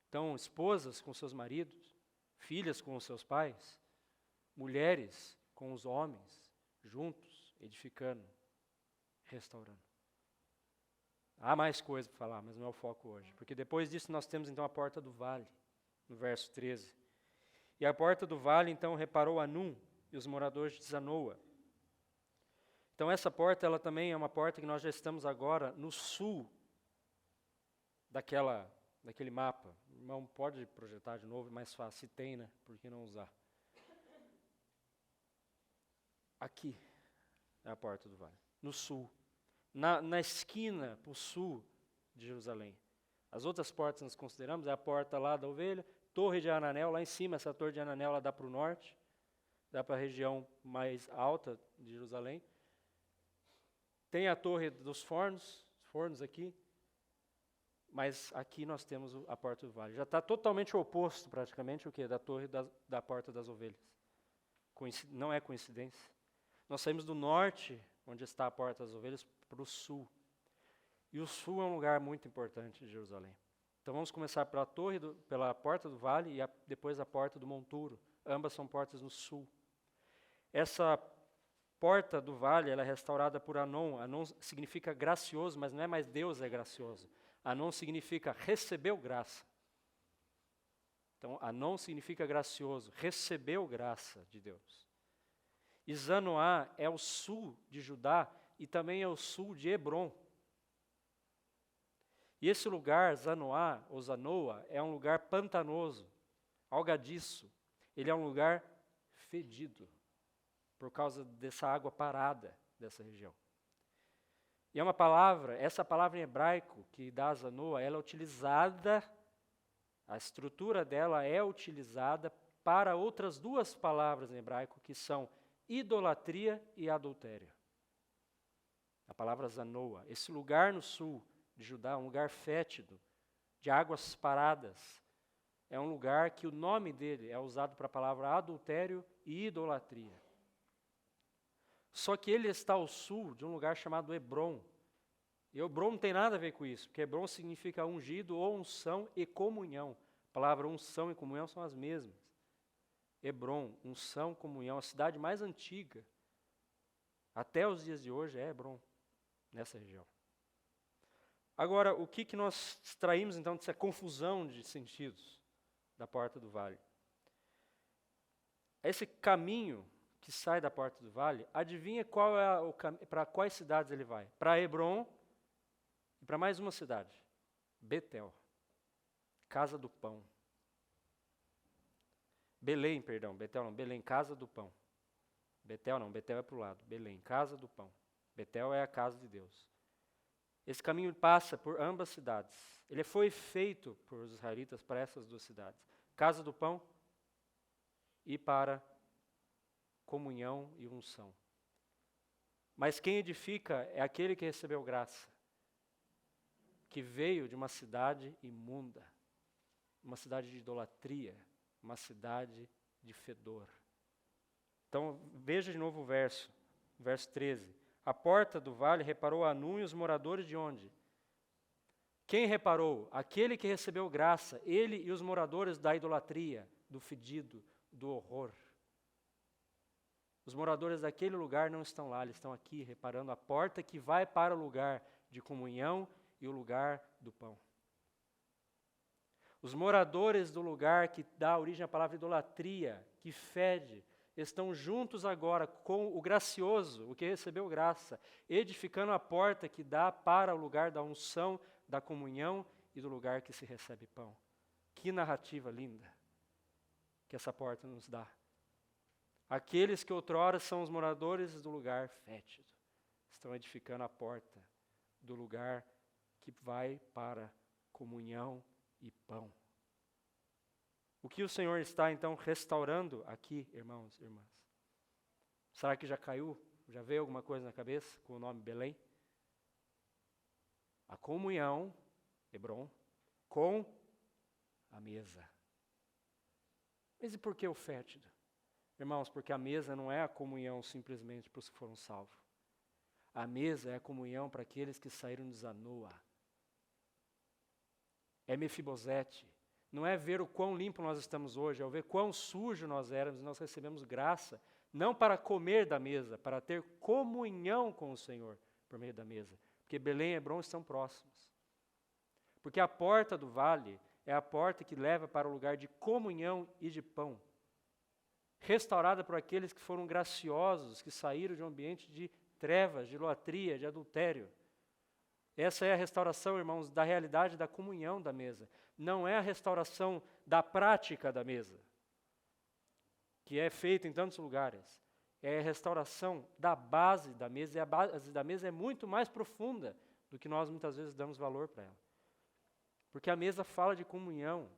Então, esposas com seus maridos, filhas com os seus pais, mulheres com os homens, juntos, edificando, restaurando. Há mais coisa para falar, mas não é o foco hoje. Porque depois disso nós temos então a porta do vale, no verso 13. E a porta do vale então reparou Anum e os moradores de Zanoa. Então essa porta, ela também é uma porta que nós já estamos agora no sul daquele mapa. O irmão pode projetar de novo, é mais fácil. Se tem, né? Por que não usar? Aqui é a porta do vale, no sul. Na esquina, para o sul de Jerusalém. As outras portas nós consideramos, é a porta lá da ovelha, Torre de Ananel, lá em cima, essa Torre de Ananel ela dá para o norte, dá para a região mais alta de Jerusalém. Tem a Torre dos fornos aqui, mas aqui nós temos a Porta do Vale. Já está totalmente oposto, praticamente, o quê? Da Torre da Porta das Ovelhas. Não é coincidência. Nós saímos do norte, onde está a Porta das Ovelhas, para o sul. E o sul é um lugar muito importante de Jerusalém. Então vamos começar pela Porta do Vale e depois a Porta do Monturo. Ambas são portas no sul. Essa Porta do Vale ela é restaurada por Anon. Anon significa gracioso, mas não é mais Deus é gracioso. Anon significa recebeu graça. Então, Anon significa gracioso, recebeu graça de Deus. E Zanoá é o sul de Judá e também é o sul de Hebrom. E esse lugar, Zanoá, ou Zanoa, é um lugar pantanoso, algadiço. Ele é um lugar fedido, por causa dessa água parada dessa região. E é uma palavra, essa palavra em hebraico que dá Zanoa, ela é utilizada, a estrutura dela é utilizada para outras duas palavras em hebraico, que são idolatria e adultério. A palavra Zanoa, esse lugar no sul de Judá, um lugar fétido, de águas paradas, é um lugar que o nome dele é usado para a palavra adultério e idolatria. Só que ele está ao sul de um lugar chamado Hebrom. E Hebrom não tem nada a ver com isso, porque Hebrom significa ungido ou unção e comunhão. A palavra unção e comunhão são as mesmas. Hebrom, unção, comunhão, a cidade mais antiga, até os dias de hoje, é Hebrom, nessa região. Agora, o que nós extraímos então dessa confusão de sentidos da Porta do Vale? Esse caminho que sai da Porta do Vale, adivinha qual é para quais cidades ele vai? Para Hebrom e para mais uma cidade, Betel, Casa do Pão. Belém, perdão, Betel não, Belém, Casa do Pão. Betel não, Betel é para o lado, Belém, Casa do Pão. Betel é a casa de Deus. Esse caminho passa por ambas cidades. Ele foi feito por os israelitas para essas duas cidades. Casa do Pão e para comunhão e unção. Mas quem edifica é aquele que recebeu graça, que veio de uma cidade imunda, uma cidade de idolatria, uma cidade de fedor. Então, veja de novo o verso 13. A porta do vale reparou Anum e os moradores de onde? Quem reparou? Aquele que recebeu graça, ele e os moradores da idolatria, do fedido, do horror. Os moradores daquele lugar não estão lá, eles estão aqui reparando a porta que vai para o lugar de comunhão e o lugar do pão. Os moradores do lugar que dá origem à palavra idolatria, que fede, estão juntos agora com o gracioso, o que recebeu graça, edificando a porta que dá para o lugar da unção, da comunhão e do lugar que se recebe pão. Que narrativa linda que essa porta nos dá. Aqueles que outrora são os moradores do lugar fétido, estão edificando a porta do lugar que vai para comunhão e pão. O que o Senhor está, então, restaurando aqui, irmãos e irmãs? Será que já caiu? Já veio alguma coisa na cabeça com o nome Belém? A comunhão, Hebrom, com a mesa. Mas e por que o fétido? Irmãos, porque a mesa não é a comunhão simplesmente para os que foram salvos. A mesa é a comunhão para aqueles que saíram de Zanoa. É Mefibosete. Não é ver o quão limpo nós estamos hoje, é ver quão sujo nós éramos e nós recebemos graça, não para comer da mesa, para ter comunhão com o Senhor por meio da mesa. Porque Belém e Hebrom estão próximos. Porque a porta do vale é a porta que leva para o lugar de comunhão e de pão. Restaurada por aqueles que foram graciosos, que saíram de um ambiente de trevas, de idolatria, de adultério. Essa é a restauração, irmãos, da realidade da comunhão da mesa. Não é a restauração da prática da mesa, que é feita em tantos lugares. É a restauração da base da mesa, e a base da mesa é muito mais profunda do que nós muitas vezes damos valor para ela. Porque a mesa fala de comunhão.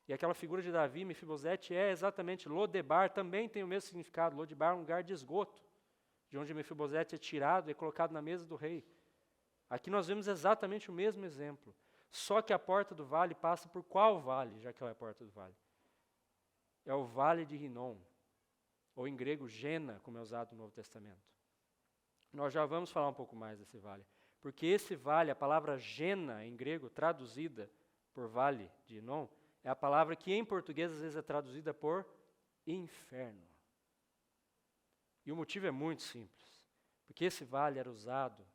E aquela figura de Davi, Mefibosete, é exatamente Lodebar, também tem o mesmo significado. Lodebar é um lugar de esgoto, de onde Mefibosete é tirado e é colocado na mesa do rei. Aqui nós vemos exatamente o mesmo exemplo. Só que a porta do vale passa por qual vale, já que ela é a porta do vale? É o vale de Rinom, ou em grego Gena, como é usado no Novo Testamento. Nós já vamos falar um pouco mais desse vale. Porque esse vale, a palavra Gena, em grego, traduzida por vale de Rinom, é a palavra que em português às vezes é traduzida por inferno. E o motivo é muito simples. Porque esse vale era usado,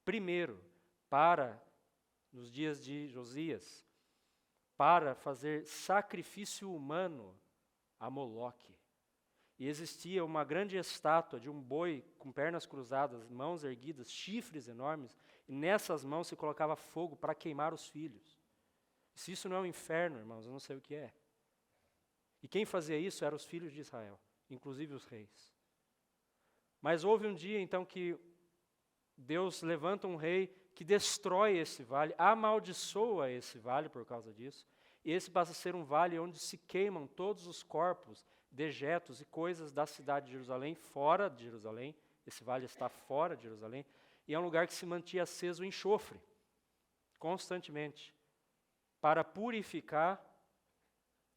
primeiro, nos dias de Josias, para fazer sacrifício humano a Moloque. E existia uma grande estátua de um boi com pernas cruzadas, mãos erguidas, chifres enormes, e nessas mãos se colocava fogo para queimar os filhos. Se isso não é um inferno, irmãos, eu não sei o que é. E quem fazia isso eram os filhos de Israel, inclusive os reis. Mas houve um dia, então, que Deus levanta um rei que destrói esse vale, amaldiçoa esse vale por causa disso. E esse passa a ser um vale onde se queimam todos os corpos, dejetos e coisas da cidade de Jerusalém, fora de Jerusalém. Esse vale está fora de Jerusalém. E é um lugar que se mantinha aceso o enxofre, constantemente, para purificar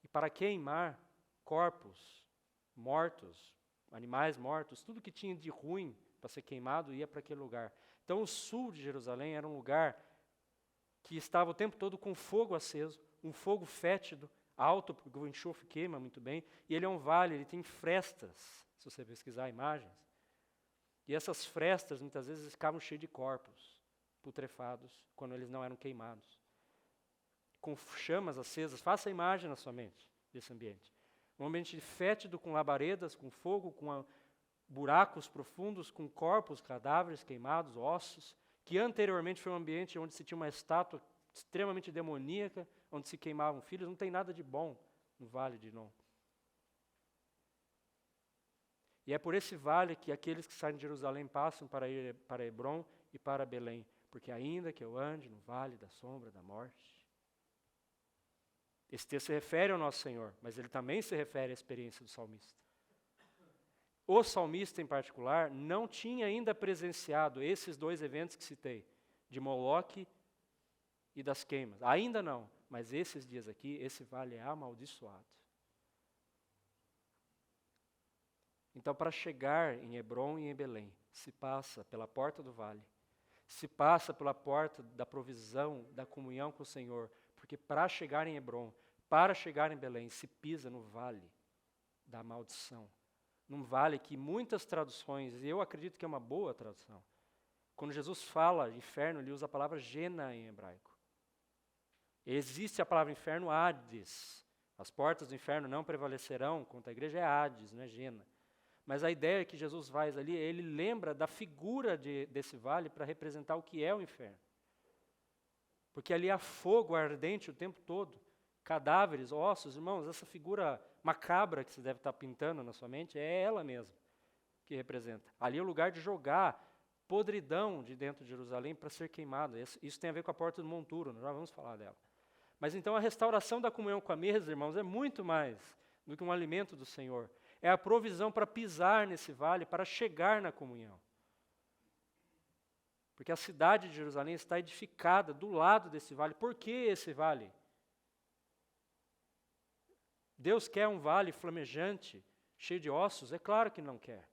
e para queimar corpos mortos, animais mortos, tudo que tinha de ruim para ser queimado ia para aquele lugar. Então o sul de Jerusalém era um lugar que estava o tempo todo com fogo aceso, um fogo fétido, alto, porque o enxofre queima muito bem, e ele é um vale, ele tem frestas, se você pesquisar imagens. E essas frestas muitas vezes ficavam cheias de corpos putrefados, quando eles não eram queimados. Com chamas acesas, faça a imagem na sua mente desse ambiente. Um ambiente fétido, com labaredas, com fogo, com buracos profundos, com corpos, cadáveres queimados, ossos, que anteriormente foi um ambiente onde se tinha uma estátua extremamente demoníaca, onde se queimavam filhos. Não tem nada de bom no vale de Hinom. E é por esse vale que aqueles que saem de Jerusalém passam para ir para Hebrom e para Belém, porque ainda que eu ande no vale da sombra da morte. Esse texto se refere ao nosso Senhor, mas ele também se refere à experiência do salmista. O salmista, em particular, não tinha ainda presenciado esses dois eventos que citei, de Moloque e das queimas. Ainda não, mas esses dias aqui, esse vale é amaldiçoado. Então, para chegar em Hebrom e em Belém, se passa pela porta do vale, se passa pela porta da provisão, da comunhão com o Senhor, porque para chegar em Hebrom, para chegar em Belém, se pisa no vale da maldição. Num vale que muitas traduções, e eu acredito que é uma boa tradução, quando Jesus fala inferno, ele usa a palavra Gena em hebraico. Existe a palavra inferno, Hades. As portas do inferno não prevalecerão contra a igreja, é Hades, não é Gena. Mas a ideia que Jesus faz ali, ele lembra da figura desse vale para representar o que é o inferno. Porque ali há fogo ardente o tempo todo, cadáveres, ossos, irmãos, essa figura macabra que você deve estar pintando na sua mente, é ela mesma que representa. Ali é o lugar de jogar podridão de dentro de Jerusalém para ser queimado. Isso tem a ver com a porta do monturo, nós já vamos falar dela. Mas então a restauração da comunhão com a mesa, irmãos, é muito mais do que um alimento do Senhor. É a provisão para pisar nesse vale, para chegar na comunhão. Porque a cidade de Jerusalém está edificada do lado desse vale. Por que esse vale? Deus quer um vale flamejante, cheio de ossos? É claro que não quer.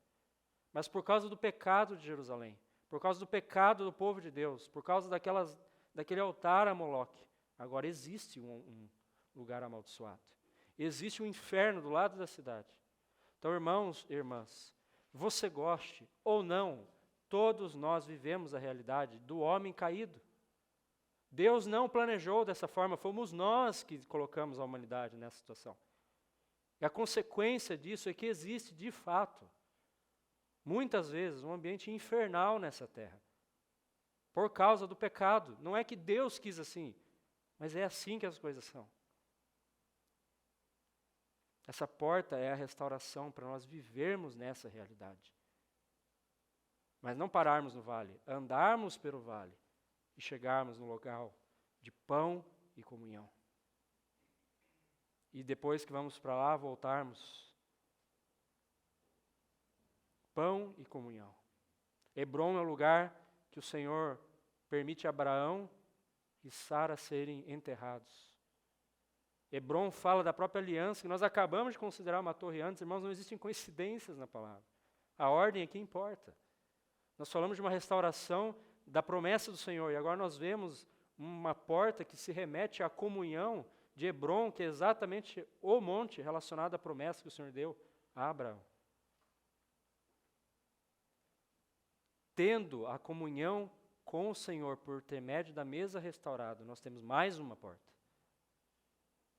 Mas por causa do pecado de Jerusalém, por causa do pecado do povo de Deus, por causa daquele altar a Moloque, agora existe um lugar amaldiçoado. Existe um inferno do lado da cidade. Então, irmãos e irmãs, você goste ou não, todos nós vivemos a realidade do homem caído. Deus não planejou dessa forma, fomos nós que colocamos a humanidade nessa situação. E a consequência disso é que existe, de fato, muitas vezes, um ambiente infernal nessa terra, por causa do pecado. Não é que Deus quis assim, mas é assim que as coisas são. Essa porta é a restauração para nós vivermos nessa realidade. Mas não pararmos no vale, andarmos pelo vale e chegarmos no local de pão e comunhão. E depois que vamos para lá, voltarmos. Pão e comunhão. Hebrom é o lugar que o Senhor permite a Abraão e Sara serem enterrados. Hebrom fala da própria aliança, que nós acabamos de considerar uma torre antes. Irmãos, não existem coincidências na palavra. A ordem aqui importa. Nós falamos de uma restauração da promessa do Senhor, e agora nós vemos uma porta que se remete à comunhão de Hebrom, que é exatamente o monte relacionado à promessa que o Senhor deu a Abraão. Tendo a comunhão com o Senhor por intermédio da mesa restaurada, nós temos mais uma porta.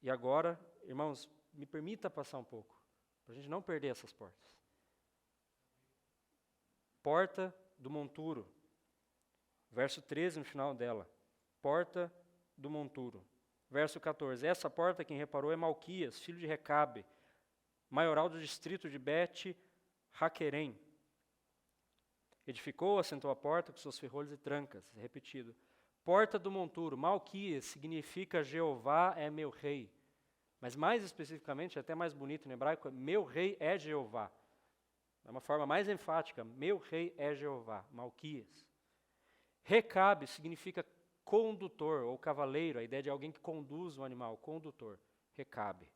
E agora, irmãos, me permita passar um pouco, para a gente não perder essas portas. Porta do monturo. Verso 13 no final dela. Porta do monturo. Verso 14. Essa porta, quem reparou, é Malquias, filho de Recabe, maioral do distrito de Bet-Haquerem. Edificou, assentou a porta com seus ferrolhos e trancas. Repetido. Porta do monturo. Malquias significa Jeová é meu rei. Mas mais especificamente, até mais bonito no hebraico, meu rei é Jeová. É uma forma mais enfática. Meu rei é Jeová. Malquias. Recabe significa condutor ou cavaleiro. A ideia de alguém que conduz um animal. Condutor. Recabe.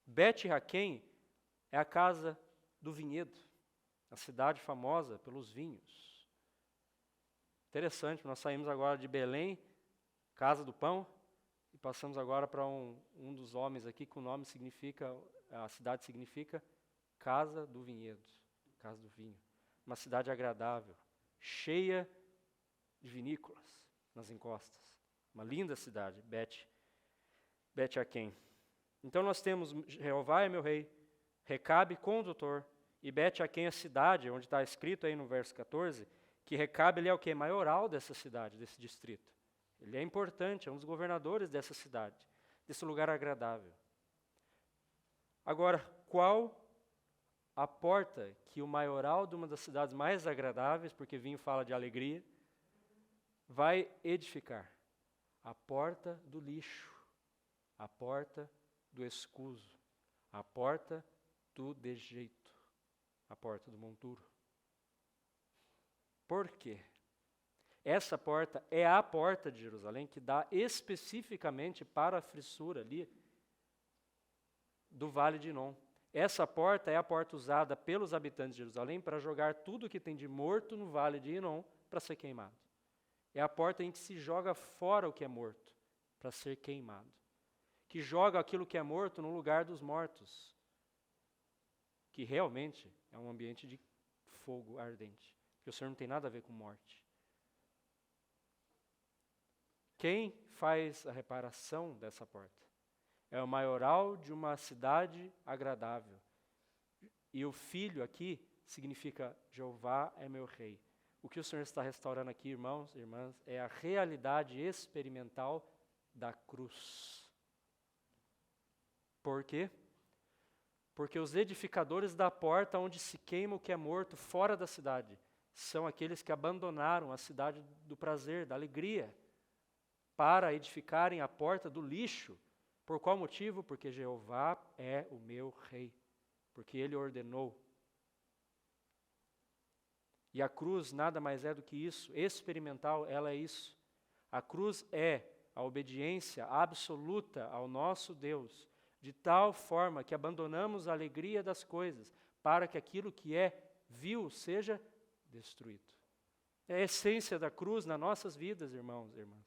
Bet-Haquem é a casa do vinhedo. A cidade famosa pelos vinhos. Interessante, nós saímos agora de Belém, casa do pão, e passamos agora para um dos homens aqui, que o nome significa, a cidade significa casa do vinhedo, casa do vinho. Uma cidade agradável, cheia de vinícolas nas encostas. Uma linda cidade, Bet-Haquem. Então nós temos Jeová é meu rei, Recabe, condutor, e Bet-Haquem, a cidade, onde está escrito aí no verso 14, que Recabe ele é o quê? Maioral dessa cidade, desse distrito. Ele é importante, é um dos governadores dessa cidade, desse lugar agradável. Agora, qual a porta que o maioral de uma das cidades mais agradáveis, porque vinho fala de alegria, vai edificar? A porta do lixo, a porta do escuso, a porta do dejeito, a porta do monturo. Por quê? Essa porta é a porta de Jerusalém que dá especificamente para a fissura ali do Vale de Inom. Essa porta é a porta usada pelos habitantes de Jerusalém para jogar tudo que tem de morto no Vale de Inom para ser queimado. É a porta em que se joga fora o que é morto para ser queimado. Que joga aquilo que é morto no lugar dos mortos. Que realmente é um ambiente de fogo ardente. Porque o Senhor não tem nada a ver com morte. Quem faz a reparação dessa porta? É o maioral de uma cidade agradável. E o filho aqui significa Jeová é meu rei. O que o Senhor está restaurando aqui, irmãos e irmãs, é a realidade experimental da cruz. Por quê? Porque os edificadores da porta onde se queima o que é morto fora da cidade são aqueles que abandonaram a cidade do prazer, da alegria, para edificarem a porta do lixo. Por qual motivo? Porque Jeová é o meu rei, porque Ele ordenou. E a cruz nada mais é do que isso, experimental, ela é isso. A cruz é a obediência absoluta ao nosso Deus, de tal forma que abandonamos a alegria das coisas, para que aquilo que é vil seja destruído. É a essência da cruz nas nossas vidas, irmãos e irmãs.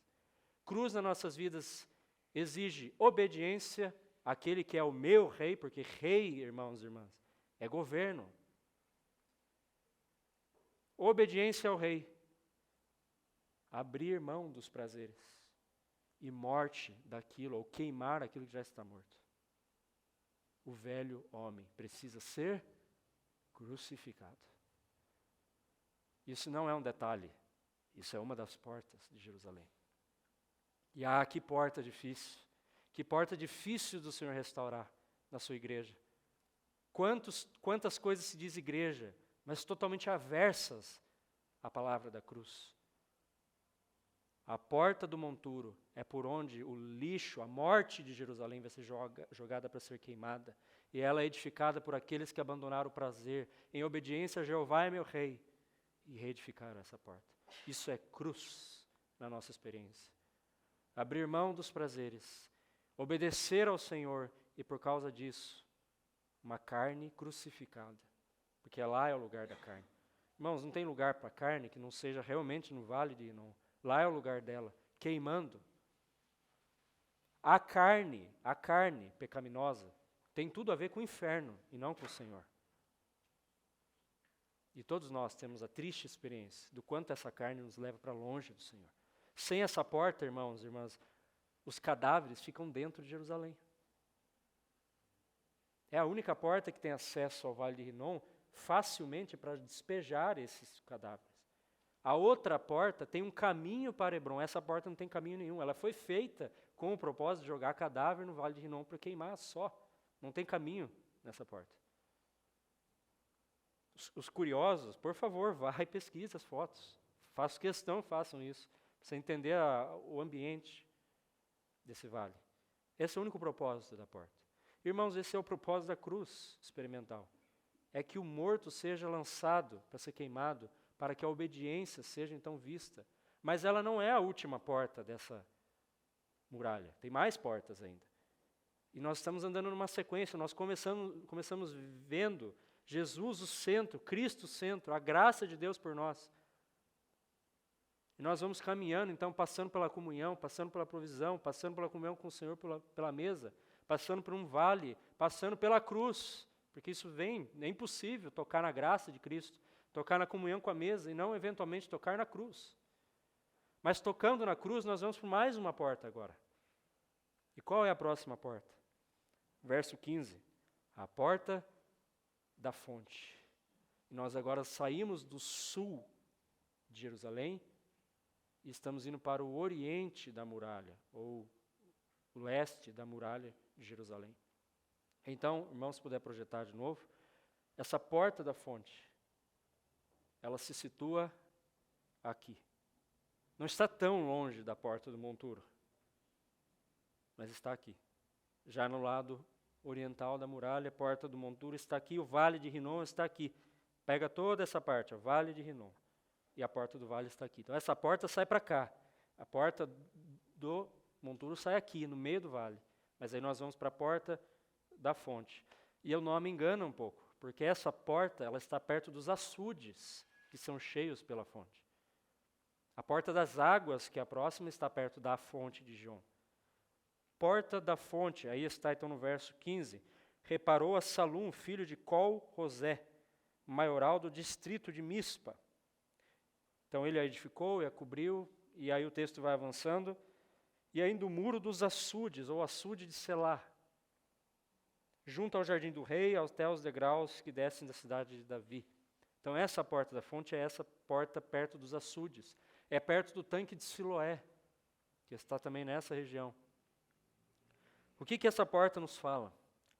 Cruz nas nossas vidas exige obediência àquele que é o meu rei, porque rei, irmãos e irmãs, é governo. Obediência ao rei. Abrir mão dos prazeres. E morte daquilo, ou queimar aquilo que já está morto. O velho homem precisa ser crucificado. Isso não é um detalhe, isso é uma das portas de Jerusalém. E que porta difícil, que porta difícil do Senhor restaurar na sua igreja. Quantas coisas se diz igreja, mas totalmente aversas à palavra da cruz. A porta do monturo é por onde o lixo, a morte de Jerusalém vai ser jogada para ser queimada. E ela é edificada por aqueles que abandonaram o prazer, em obediência a Jeová é meu rei, e reedificaram essa porta. Isso é cruz na nossa experiência. Abrir mão dos prazeres, obedecer ao Senhor e por causa disso, uma carne crucificada. Porque lá é o lugar da carne. Irmãos, não tem lugar para carne que não seja realmente no vale de Hinom. Lá é o lugar dela, queimando. A carne pecaminosa, tem tudo a ver com o inferno e não com o Senhor. E todos nós temos a triste experiência do quanto essa carne nos leva para longe do Senhor. Sem essa porta, irmãos e irmãs, os cadáveres ficam dentro de Jerusalém. É a única porta que tem acesso ao Vale de Hinom facilmente para despejar esses cadáveres. A outra porta tem um caminho para Hebron. Essa porta não tem caminho nenhum. Ela foi feita com o propósito de jogar cadáver no Vale de Hinom para queimar só. Não tem caminho nessa porta. Os curiosos, por favor, vá e pesquise as fotos. Faço questão, façam isso. Para você entender o ambiente desse vale. Esse é o único propósito da porta. Irmãos, esse é o propósito da cruz experimental. É que o morto seja lançado para ser queimado, para que a obediência seja então vista. Mas ela não é a última porta dessa muralha. Tem mais portas ainda. E nós estamos andando numa sequência. Nós começamos vendo Jesus o centro, Cristo o centro, a graça de Deus por nós. E nós vamos caminhando, então, passando pela comunhão, passando pela provisão, passando pela comunhão com o Senhor pela mesa, passando por um vale, passando pela cruz, porque isso é impossível tocar na graça de Cristo, tocar na comunhão com a mesa e não, eventualmente, tocar na cruz. Mas tocando na cruz, nós vamos por mais uma porta agora. E qual é a próxima porta? Verso 15. A porta da fonte. E nós agora saímos do sul de Jerusalém e estamos indo para o oriente da muralha, ou o leste da muralha de Jerusalém. Então, irmãos, se puder projetar de novo, essa porta da fonte, ela se situa aqui. Não está tão longe da porta do monturo, mas está aqui. Já no lado oriental da muralha, a porta do monturo está aqui, o vale de Hinom está aqui. Pega toda essa parte, o vale de Hinom, e a porta do vale está aqui. Então essa porta sai para cá, a porta do monturo sai aqui, no meio do vale. Mas aí nós vamos para a porta da fonte. E o nome engana um pouco, porque essa porta ela está perto dos açudes, que são cheios pela fonte. A porta das águas, que é a próxima, está perto da fonte de Gihon. Porta da fonte, aí está então no verso 15. Reparou a Salum, filho de Col-Rosé, maioral do distrito de Mispa. Então ele a edificou e a cobriu, e aí o texto vai avançando. E ainda o muro dos açudes, ou açude de Selá, junto ao jardim do rei, até os degraus que descem da cidade de Davi. Então essa porta da fonte é essa porta perto dos açudes. É perto do tanque de Siloé, que está também nessa região. O que essa porta nos fala?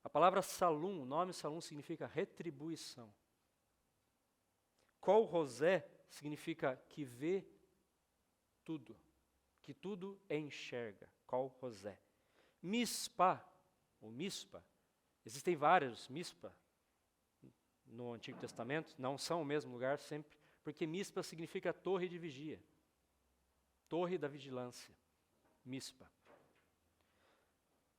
A palavra Salum, o nome Salum significa retribuição. Col-Rosé significa que vê tudo, que tudo enxerga. Col-Rosé. Mispa, ou Mispa, existem vários Mispa no Antigo Testamento, não são o mesmo lugar sempre, porque Mispa significa torre de vigia, torre da vigilância, Mispa.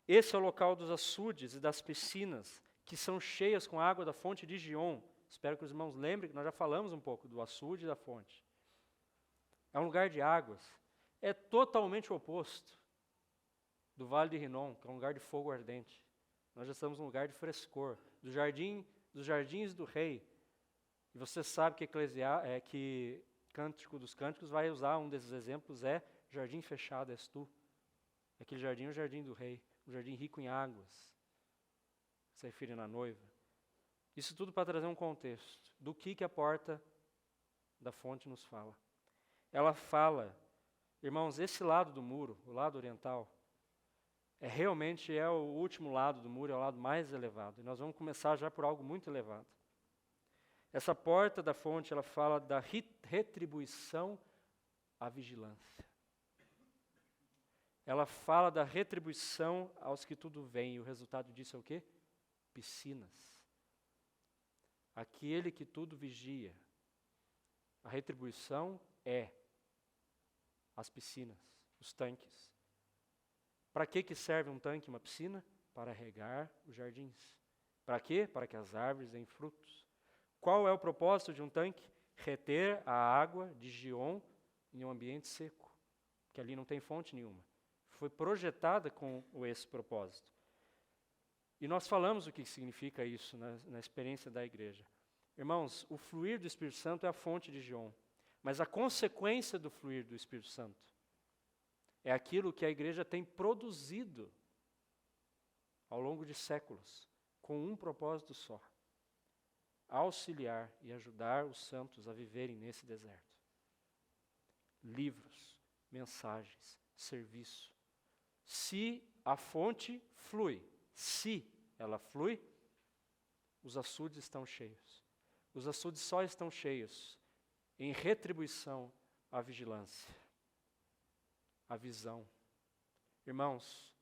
Esse é o local dos açudes e das piscinas, que são cheias com a água da fonte de Gihon. Espero que os irmãos lembrem que nós já falamos um pouco do açude e da fonte. É um lugar de águas. É totalmente o oposto do Vale de Hinom, que é um lugar de fogo ardente. Nós já estamos num lugar de frescor, dos jardins do rei. E você sabe que que Cântico dos Cânticos vai usar um desses exemplos, é jardim fechado és tu. Aquele jardim é o jardim do rei, um jardim rico em águas, se refere na noiva. Isso tudo para trazer um contexto do que a porta da fonte nos fala. Ela fala, irmãos, esse lado do muro, o lado oriental, realmente é o último lado do muro, é o lado mais elevado. E nós vamos começar já por algo muito elevado. Essa porta da fonte, ela fala da retribuição à vigilância. Ela fala da retribuição aos que tudo veem. E o resultado disso é o quê? Piscinas. Aquele que tudo vigia. A retribuição é as piscinas, os tanques. Para que serve um tanque, uma piscina? Para regar os jardins. Para quê? Para que as árvores deem frutos. Qual é o propósito de um tanque? Reter a água de Gion em um ambiente seco, que ali não tem fonte nenhuma. Foi projetada com esse propósito. E nós falamos o que significa isso na experiência da igreja. Irmãos, o fluir do Espírito Santo é a fonte de Gion, mas a consequência do fluir do Espírito Santo é aquilo que a igreja tem produzido ao longo de séculos, com um propósito só: auxiliar e ajudar os santos a viverem nesse deserto. Livros, mensagens, serviço. Se a fonte flui, se ela flui, os açudes estão cheios. Os açudes só estão cheios em retribuição à vigilância, à visão. Irmãos,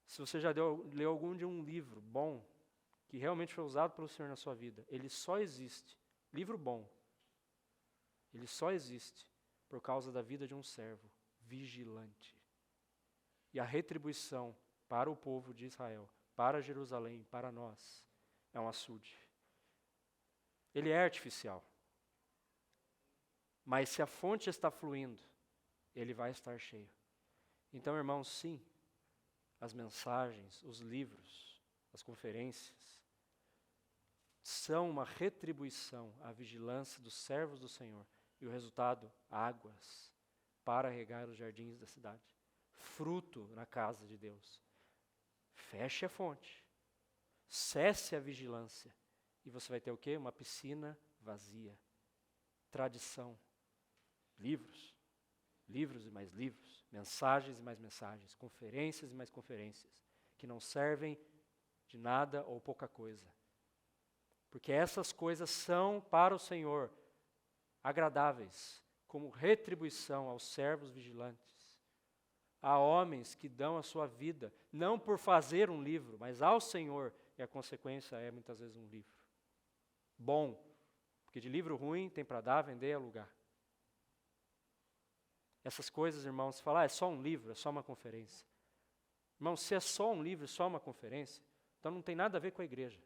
se você já leu algum de um livro bom, que realmente foi usado pelo Senhor na sua vida, ele só existe, livro bom, ele só existe por causa da vida de um servo vigilante. E a retribuição para o povo de Israel, para Jerusalém, para nós, é um açude. Ele é artificial. Mas se a fonte está fluindo, ele vai estar cheio. Então, irmãos, sim, as mensagens, os livros, as conferências, são uma retribuição à vigilância dos servos do Senhor. E o resultado, águas para regar os jardins da cidade. Fruto na casa de Deus. Feche a fonte. Cesse a vigilância. E você vai ter o quê? Uma piscina vazia. Tradição. Livros. Livros e mais livros. Mensagens e mais mensagens. Conferências e mais conferências. Que não servem de nada ou pouca coisa. Porque essas coisas são para o Senhor agradáveis, como retribuição aos servos vigilantes. Há homens que dão a sua vida, não por fazer um livro, mas ao Senhor, e a consequência é muitas vezes um livro. Bom, porque de livro ruim tem para dar, vender e alugar. Essas coisas, irmãos, se falar, é só um livro, é só uma conferência. Irmãos, se é só um livro, só uma conferência, então não tem nada a ver com a igreja.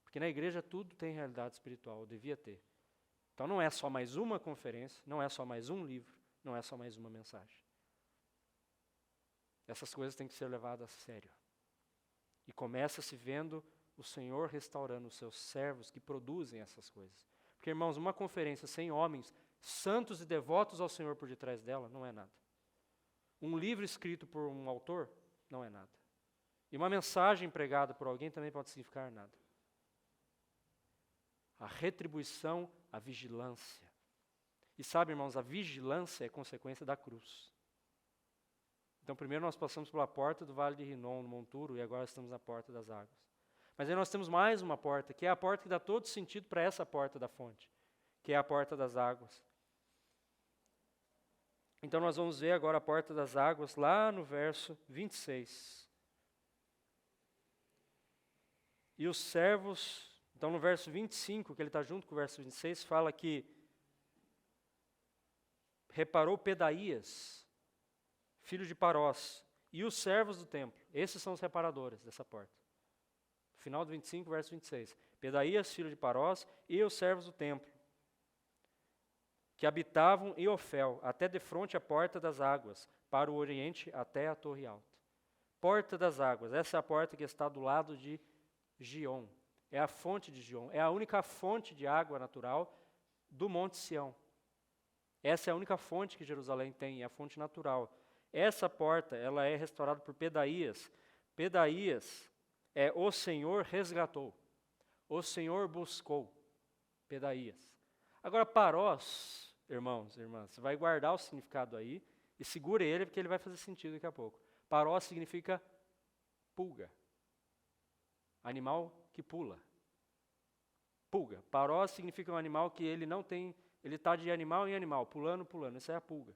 Porque na igreja tudo tem realidade espiritual, ou devia ter. Então não é só mais uma conferência, não é só mais um livro, não é só mais uma mensagem. Essas coisas têm que ser levadas a sério. E começa-se vendo o Senhor restaurando os seus servos que produzem essas coisas. Porque, irmãos, uma conferência sem homens santos e devotos ao Senhor por detrás dela não é nada. Um livro escrito por um autor não é nada. E uma mensagem pregada por alguém também pode significar nada. A retribuição, a vigilância. E sabe, irmãos, a vigilância é consequência da cruz. Então, primeiro nós passamos pela porta do Vale de Rinom, no Monturo, e agora estamos na porta das águas. Mas aí nós temos mais uma porta, que é a porta que dá todo sentido para essa porta da fonte, que é a porta das águas. Então nós vamos ver agora a porta das águas, lá no verso 26. E os servos... Então, no verso 25, que ele está junto com o verso 26, fala que reparou Pedaías, filho de Parós, e os servos do templo. Esses são os reparadores dessa porta. Final do 25, verso 26. Pedaías, filho de Parós, e os servos do templo, que habitavam em Ofel, até defronte à porta das águas, para o oriente até a torre alta. Porta das águas, essa é a porta que está do lado de Gion. É a fonte de Gion, é a única fonte de água natural do Monte Sião. Essa é a única fonte que Jerusalém tem, é a fonte natural. Essa porta, ela é restaurada por Pedaías. Pedaías é o Senhor resgatou, o Senhor buscou. Pedaías. Agora, parós, irmãos e irmãs, você vai guardar o significado aí e segure ele, porque ele vai fazer sentido daqui a pouco. Parós significa pulga. Animal que pula. Pulga. Parós significa um animal que ele não tem, ele está de animal em animal, pulando, pulando. Essa é a pulga.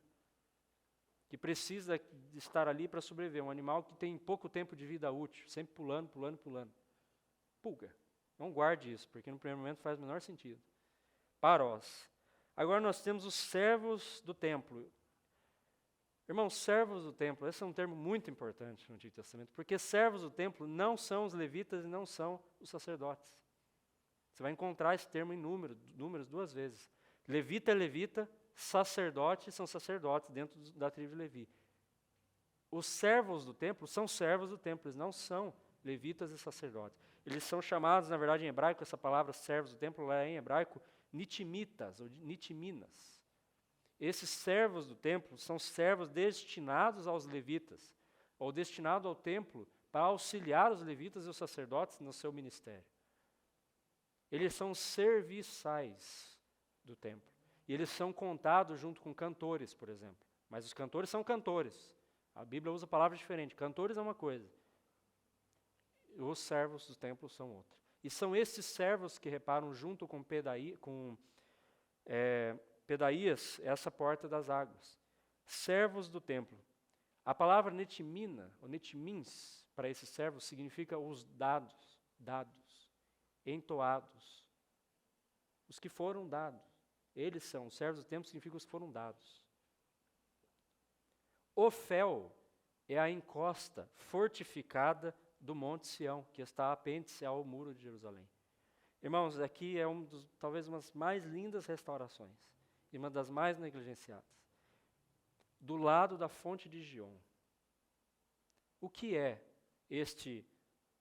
Que precisa de estar ali para sobreviver. Um animal que tem pouco tempo de vida útil, sempre pulando, pulando, pulando. Pulga. Não guarde isso, porque no primeiro momento faz o menor sentido. Parós. Agora nós temos os servos do templo. Irmãos, servos do templo, esse é um termo muito importante no Antigo Testamento, porque servos do templo não são os levitas e não são os sacerdotes. Você vai encontrar esse termo em números 2 vezes. Levita é levita, sacerdotes são sacerdotes dentro da tribo de Levi. Os servos do templo são servos do templo, eles não são levitas e sacerdotes. Eles são chamados, na verdade, em hebraico, essa palavra servos do templo, lá é em hebraico, nitimitas, ou nitiminas. Esses servos do templo são servos destinados aos levitas, ou destinados ao templo para auxiliar os levitas e os sacerdotes no seu ministério. Eles são serviçais do templo. E eles são contados junto com cantores, por exemplo. Mas os cantores são cantores. A Bíblia usa palavras diferentes. Cantores é uma coisa. Os servos do templo são outra. E são esses servos que reparam junto com Pedaías, essa porta das águas. Servos do templo. A palavra netimina, ou netimins, para esses servos, significa os dados, entoados. Os que foram dados. Eles são, os servos do templo significam os que foram dados. Ofel é a encosta fortificada do Monte Sião, que está apêndice ao muro de Jerusalém. Irmãos, aqui é talvez uma das mais lindas restaurações e uma das mais negligenciadas. Do lado da fonte de Gion. O que é este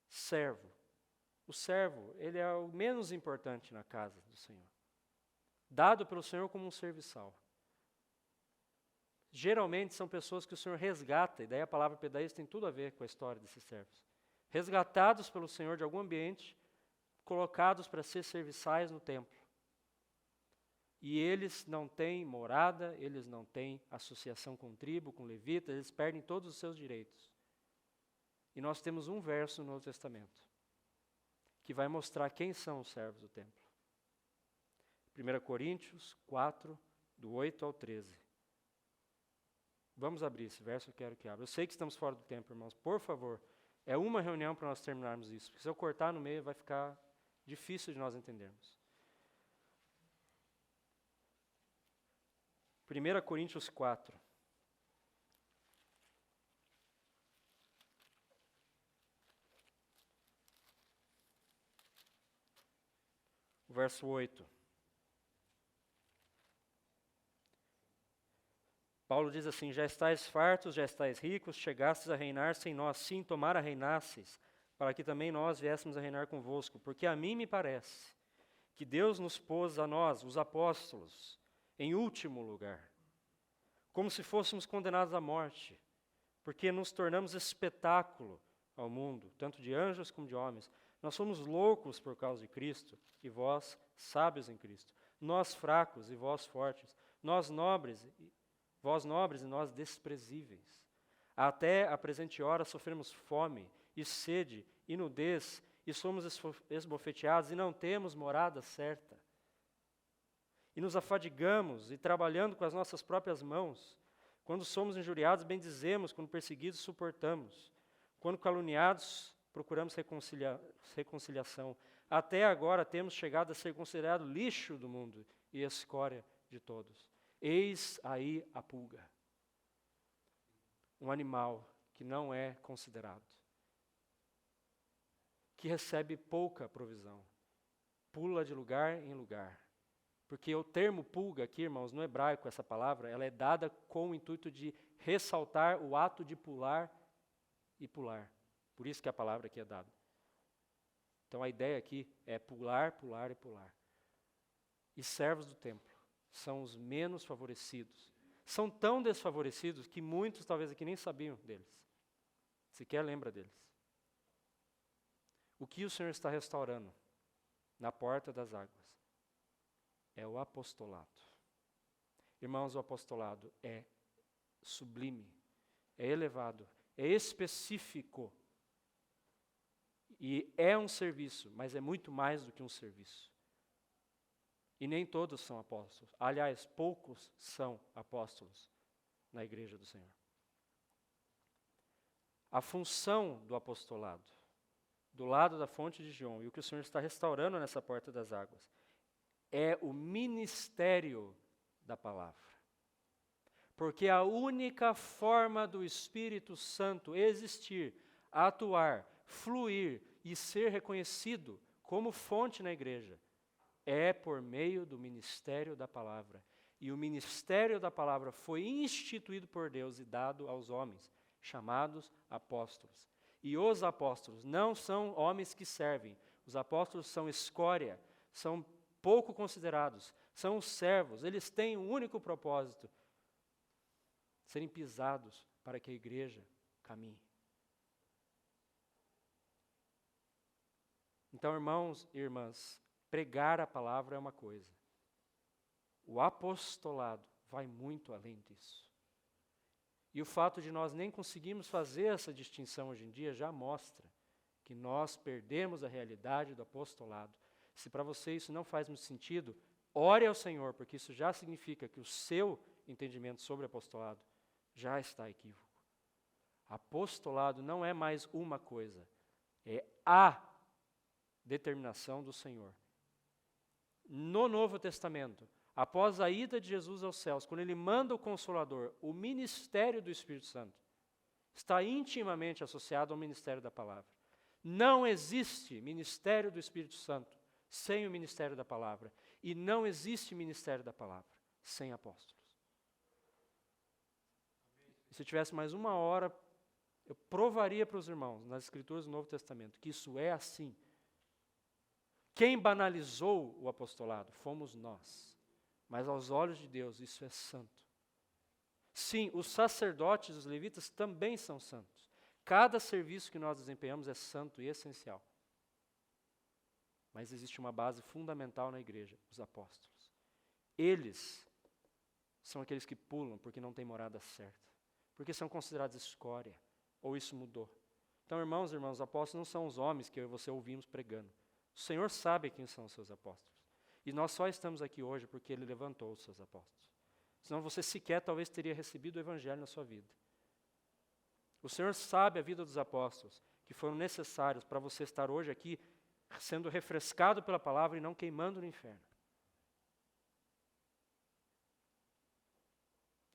servo? O servo, ele é o menos importante na casa do Senhor. Dado pelo Senhor como um serviçal. Geralmente são pessoas que o Senhor resgata, e daí a palavra pedaísta tem tudo a ver com a história desses servos. Resgatados pelo Senhor de algum ambiente, colocados para ser serviçais no templo. E eles não têm morada, eles não têm associação com tribo, com levitas, eles perdem todos os seus direitos. E nós temos um verso no Novo Testamento que vai mostrar quem são os servos do templo. 1 Coríntios 4, do 8 ao 13. Vamos abrir esse verso, eu quero que abra. Eu sei que estamos fora do tempo, irmãos. Por favor, é uma reunião para nós terminarmos isso. Porque se eu cortar no meio, vai ficar difícil de nós entendermos. 1 Coríntios 4. Verso 8. Paulo diz assim: já estáis fartos, já estáis ricos, chegastes a reinar sem nós, sim, tomara reinasseis, para que também nós viéssemos a reinar convosco. Porque a mim me parece que Deus nos pôs a nós, os apóstolos, em último lugar, como se fôssemos condenados à morte, porque nos tornamos espetáculo ao mundo, tanto de anjos como de homens. Nós somos loucos por causa de Cristo, e vós sábios em Cristo. Nós fracos e vós fortes. Vós nobres e nós desprezíveis. Até a presente hora sofremos fome e sede e nudez, e somos esbofeteados e não temos morada certa. E nos afadigamos e trabalhando com as nossas próprias mãos. Quando somos injuriados, bendizemos, quando perseguidos, suportamos. Quando caluniados, procuramos reconciliação. Até agora temos chegado a ser considerado lixo do mundo e escória de todos. Eis aí a pulga. Um animal que não é considerado. Que recebe pouca provisão. Pula de lugar em lugar. Porque o termo pulga aqui, irmãos, no hebraico, essa palavra, ela é dada com o intuito de ressaltar o ato de pular e pular. Por isso que a palavra aqui é dada. Então a ideia aqui é pular, pular e pular. E servos do templo são os menos favorecidos. São tão desfavorecidos que muitos talvez aqui nem sabiam deles. Sequer lembra deles. O que o Senhor está restaurando na porta das águas? é o apostolado. Irmãos, o apostolado é sublime, é elevado, é específico. E é um serviço, mas é muito mais do que um serviço. E nem todos são apóstolos. Aliás, poucos são apóstolos na igreja do Senhor. A função do apostolado, do lado da fonte de Gion, e o que o Senhor está restaurando nessa porta das águas, é o ministério da palavra. Porque a única forma do Espírito Santo existir, atuar, fluir e ser reconhecido como fonte na igreja é por meio do ministério da palavra. E o ministério da palavra foi instituído por Deus e dado aos homens, chamados apóstolos. E os apóstolos não são homens que servem. Os apóstolos são escória, são pouco considerados, são os servos. Eles têm um único propósito: serem pisados para que a igreja caminhe. Então, irmãos e irmãs, pregar a palavra é uma coisa. O apostolado vai muito além disso. E o fato de nós nem conseguirmos fazer essa distinção hoje em dia já mostra que nós perdemos a realidade do apostolado. Se para você isso não faz muito sentido, ore ao Senhor, porque isso já significa que o seu entendimento sobre apostolado já está equívoco. Apostolado não é mais uma coisa, é a determinação do Senhor. No Novo Testamento, após a ida de Jesus aos céus, quando ele manda o Consolador, o ministério do Espírito Santo está intimamente associado ao ministério da palavra. Não existe ministério do Espírito Santo sem o ministério da palavra. E não existe ministério da palavra sem apóstolos. E se tivesse mais uma hora, eu provaria para os irmãos, nas Escrituras do Novo Testamento, que isso é assim. Quem banalizou o apostolado fomos nós. Mas aos olhos de Deus isso é santo. Sim, os sacerdotes, os levitas também são santos. Cada serviço que nós desempenhamos é santo e essencial. Mas existe uma base fundamental na igreja, os apóstolos. Eles são aqueles que pulam porque não têm morada certa. Porque são considerados escória. Ou isso mudou. Então, irmãos e irmãs, os apóstolos não são os homens que eu e você ouvimos pregando. O Senhor sabe quem são os seus apóstolos. E nós só estamos aqui hoje porque Ele levantou os seus apóstolos. Senão você sequer talvez teria recebido o Evangelho na sua vida. O Senhor sabe a vida dos apóstolos, que foram necessários para você estar hoje aqui, sendo refrescado pela palavra e não queimando no inferno.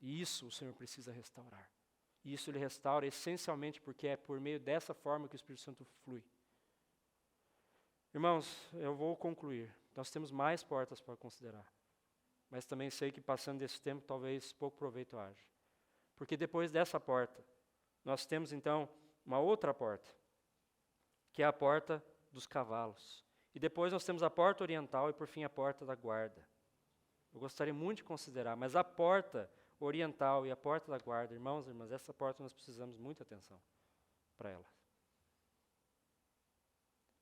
E isso o Senhor precisa restaurar. E isso Ele restaura essencialmente porque é por meio dessa forma que o Espírito Santo flui. Irmãos, eu vou concluir. Nós temos mais portas para considerar. Mas também sei que passando desse tempo talvez pouco proveito haja. Porque depois dessa porta, nós temos então uma outra porta, que é a porta dos cavalos. E depois nós temos a porta oriental e por fim a porta da guarda. Eu gostaria muito de considerar, mas a porta oriental e a porta da guarda, irmãos e irmãs, essa porta nós precisamos muita atenção para ela.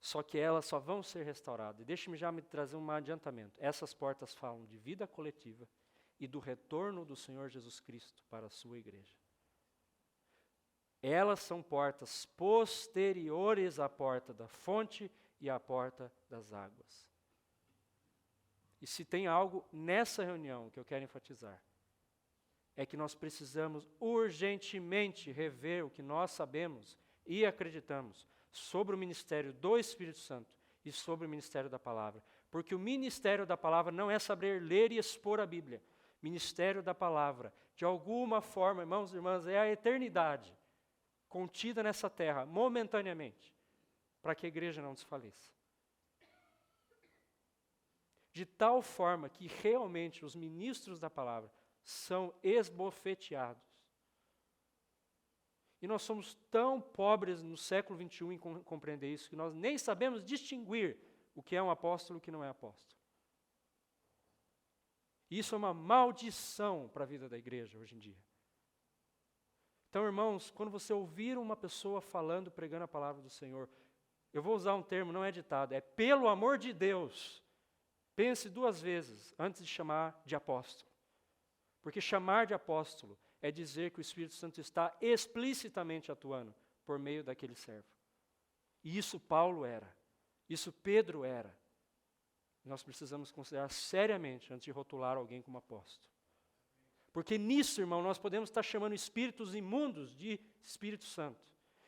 Só que elas só vão ser restauradas. E deixe-me já me trazer um adiantamento. Essas portas falam de vida coletiva e do retorno do Senhor Jesus Cristo para a sua igreja. Elas são portas posteriores à porta da fonte e à porta das águas. E se tem algo nessa reunião que eu quero enfatizar, é que nós precisamos urgentemente rever o que nós sabemos e acreditamos sobre o ministério do Espírito Santo e sobre o ministério da palavra. Porque o ministério da palavra não é saber ler e expor a Bíblia. Ministério da palavra, de alguma forma, irmãos e irmãs, é a eternidade contida nessa terra, momentaneamente, para que a igreja não desfaleça. De tal forma que realmente os ministros da palavra são esbofeteados. E nós somos tão pobres no século XXI em compreender isso, que nós nem sabemos distinguir o que é um apóstolo e o que não é apóstolo. E isso é uma maldição para a vida da igreja hoje em dia. Então, irmãos, quando você ouvir uma pessoa falando, pregando a palavra do Senhor, eu vou usar um termo, não é ditado, é pelo amor de Deus, Pense 2 vezes antes de chamar de apóstolo. Porque chamar de apóstolo é dizer que o Espírito Santo está explicitamente atuando por meio daquele servo. E isso Paulo era. Isso Pedro era. Nós precisamos considerar seriamente antes de rotular alguém como apóstolo. Porque nisso, irmão, nós podemos estar chamando espíritos imundos de Espírito Santo.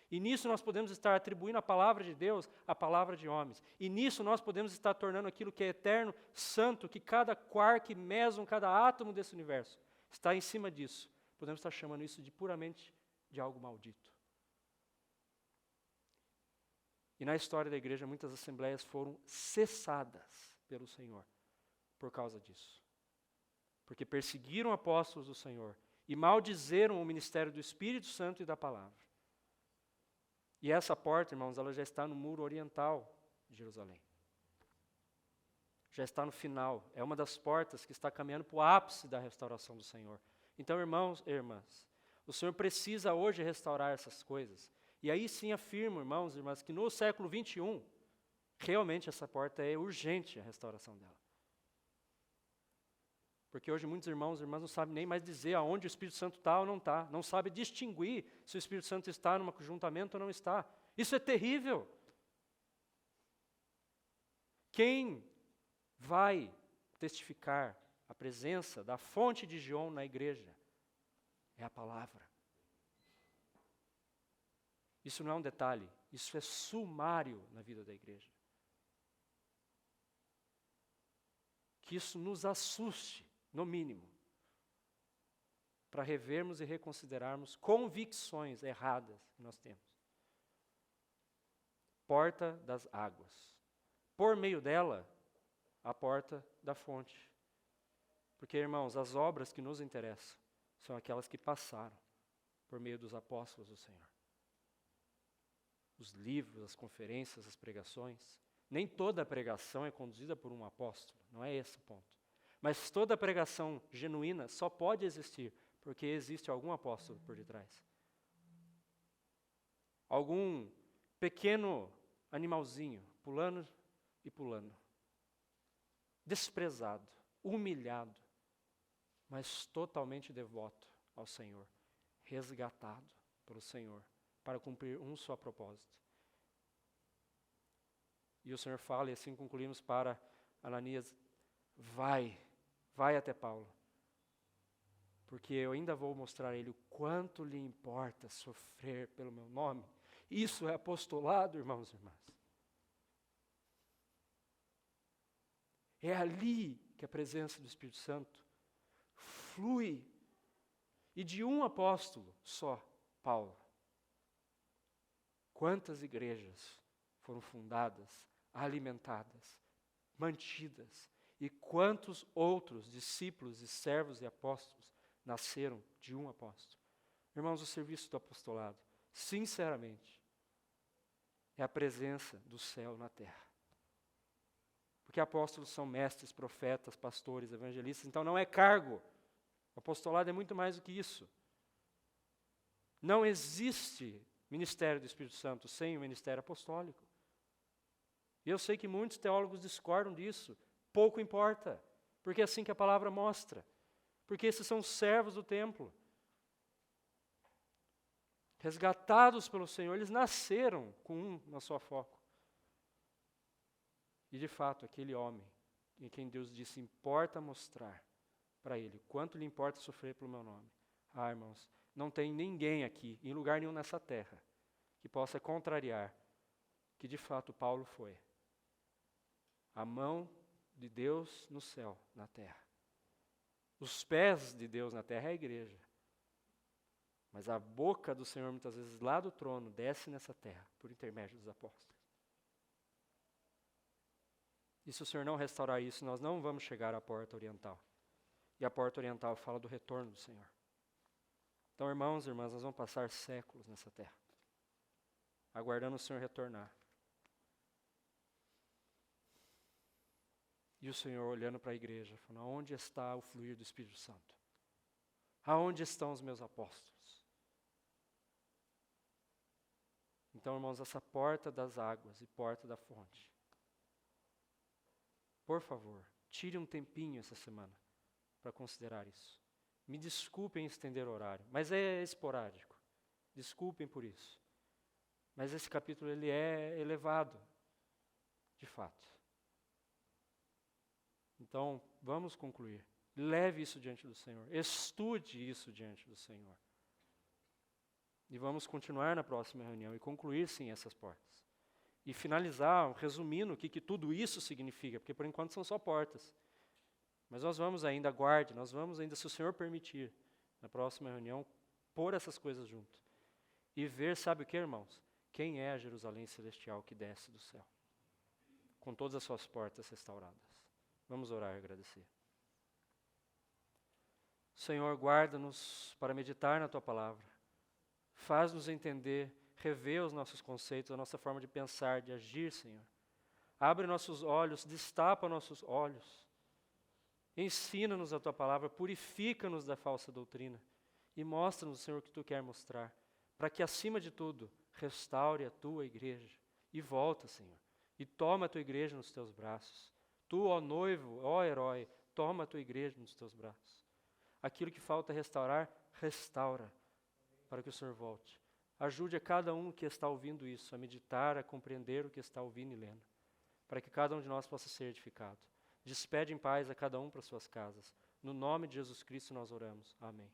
E nisso nós podemos estar atribuindo a palavra de Deus à palavra de homens. E nisso nós podemos estar tornando aquilo que é eterno, santo, que cada quark, meson, cada átomo desse universo está em cima disso. Podemos estar chamando isso de puramente de algo maldito. E na história da igreja, muitas assembleias foram cessadas pelo Senhor por causa disso. Porque perseguiram apóstolos do Senhor e maldizeram o ministério do Espírito Santo e da palavra. E essa porta, irmãos, ela já está no muro oriental de Jerusalém. Já está no final. É uma das portas que está caminhando para o ápice da restauração do Senhor. Então, irmãos e irmãs, o Senhor precisa hoje restaurar essas coisas. E aí sim afirmo, irmãos e irmãs, que no século 21, realmente essa porta é urgente a restauração dela. Porque hoje muitos irmãos e irmãs não sabem nem mais dizer aonde o Espírito Santo está ou não está. Não sabem distinguir se o Espírito Santo está num ajuntamento ou não está. Isso é terrível. Quem vai testificar a presença da fonte de Gion na igreja é a palavra. Isso não é um detalhe, isso é sumário na vida da igreja. Que isso nos assuste, no mínimo, para revermos e reconsiderarmos convicções erradas que nós temos. Porta das águas. Por meio dela, a porta da fonte. Porque, irmãos, as obras que nos interessam são aquelas que passaram por meio dos apóstolos do Senhor. Os livros, as conferências, as pregações. Nem toda a pregação é conduzida por um apóstolo, não é esse o ponto. Mas toda a pregação genuína só pode existir porque existe algum apóstolo por detrás. Algum pequeno animalzinho pulando e pulando. Desprezado, humilhado, mas totalmente devoto ao Senhor, resgatado pelo Senhor, para cumprir um só propósito. E o Senhor fala, e assim concluímos para Ananias, vai até Paulo, porque eu ainda vou mostrar a ele o quanto lhe importa sofrer pelo meu nome. Isso é apostolado, irmãos e irmãs. É ali que a presença do Espírito Santo flui. E de um apóstolo só, Paulo. Quantas igrejas foram fundadas, alimentadas, mantidas, e quantos outros discípulos e servos e apóstolos nasceram de um apóstolo. Irmãos, o serviço do apostolado, sinceramente, é a presença do céu na terra. Porque apóstolos são mestres, profetas, pastores, evangelistas, então não é cargo. O apostolado é muito mais do que isso. Não existe ministério do Espírito Santo sem o ministério apostólico. E eu sei que muitos teólogos discordam disso. Pouco importa, porque é assim que a palavra mostra. Porque esses são servos do templo. Resgatados pelo Senhor, eles nasceram com um na sua foco. E de fato, aquele homem em quem Deus disse, importa mostrar para ele quanto lhe importa sofrer pelo meu nome. Ah, irmãos, não tem ninguém aqui, em lugar nenhum nessa terra, que possa contrariar que de fato Paulo foi a mão de Deus no céu, na terra. Os pés de Deus na terra é a igreja. Mas a boca do Senhor, muitas vezes, lá do trono, desce nessa terra, por intermédio dos apóstolos. E se o Senhor não restaurar isso, nós não vamos chegar à porta oriental. E a porta oriental fala do retorno do Senhor. Então, irmãos e irmãs, nós vamos passar séculos nessa terra, aguardando o Senhor retornar. E o Senhor olhando para a igreja, falando, onde está o fluir do Espírito Santo? Aonde estão os meus apóstolos? Então, irmãos, essa porta das águas e porta da fonte, por favor, Tire um tempinho essa semana para considerar isso. Me desculpem estender o horário, mas é esporádico. Desculpem por isso. Mas esse capítulo ele é elevado, de fato. Então, vamos concluir. Leve isso diante do Senhor. Estude isso diante do Senhor. E vamos continuar na próxima reunião e concluir, sim, essas portas. E finalizar, resumindo o que tudo isso significa, porque por enquanto são só portas. Mas nós vamos ainda, aguarde, nós vamos ainda, se o Senhor permitir, na próxima reunião, pôr essas coisas junto. E ver, sabe o que, irmãos? Quem é a Jerusalém celestial que desce do céu? Com todas as suas portas restauradas. Vamos orar e agradecer. Senhor, guarda-nos para meditar na Tua palavra. Faz-nos entender, rever os nossos conceitos, a nossa forma de pensar, de agir, Senhor. Abre nossos olhos, destapa nossos olhos. Ensina-nos a Tua palavra, purifica-nos da falsa doutrina e mostra-nos, Senhor, o que Tu quer mostrar, para que, acima de tudo, restaure a Tua igreja e volta, Senhor, e toma a Tua igreja nos Teus braços. Tu, ó noivo, ó herói, toma a Tua igreja nos Teus braços. Aquilo que falta restaurar, restaura, para que o Senhor volte. Ajude a cada um que está ouvindo isso, a meditar, a compreender o que está ouvindo e lendo, para que cada um de nós possa ser edificado. Despede em paz a cada um para suas casas. No nome de Jesus Cristo nós oramos. Amém.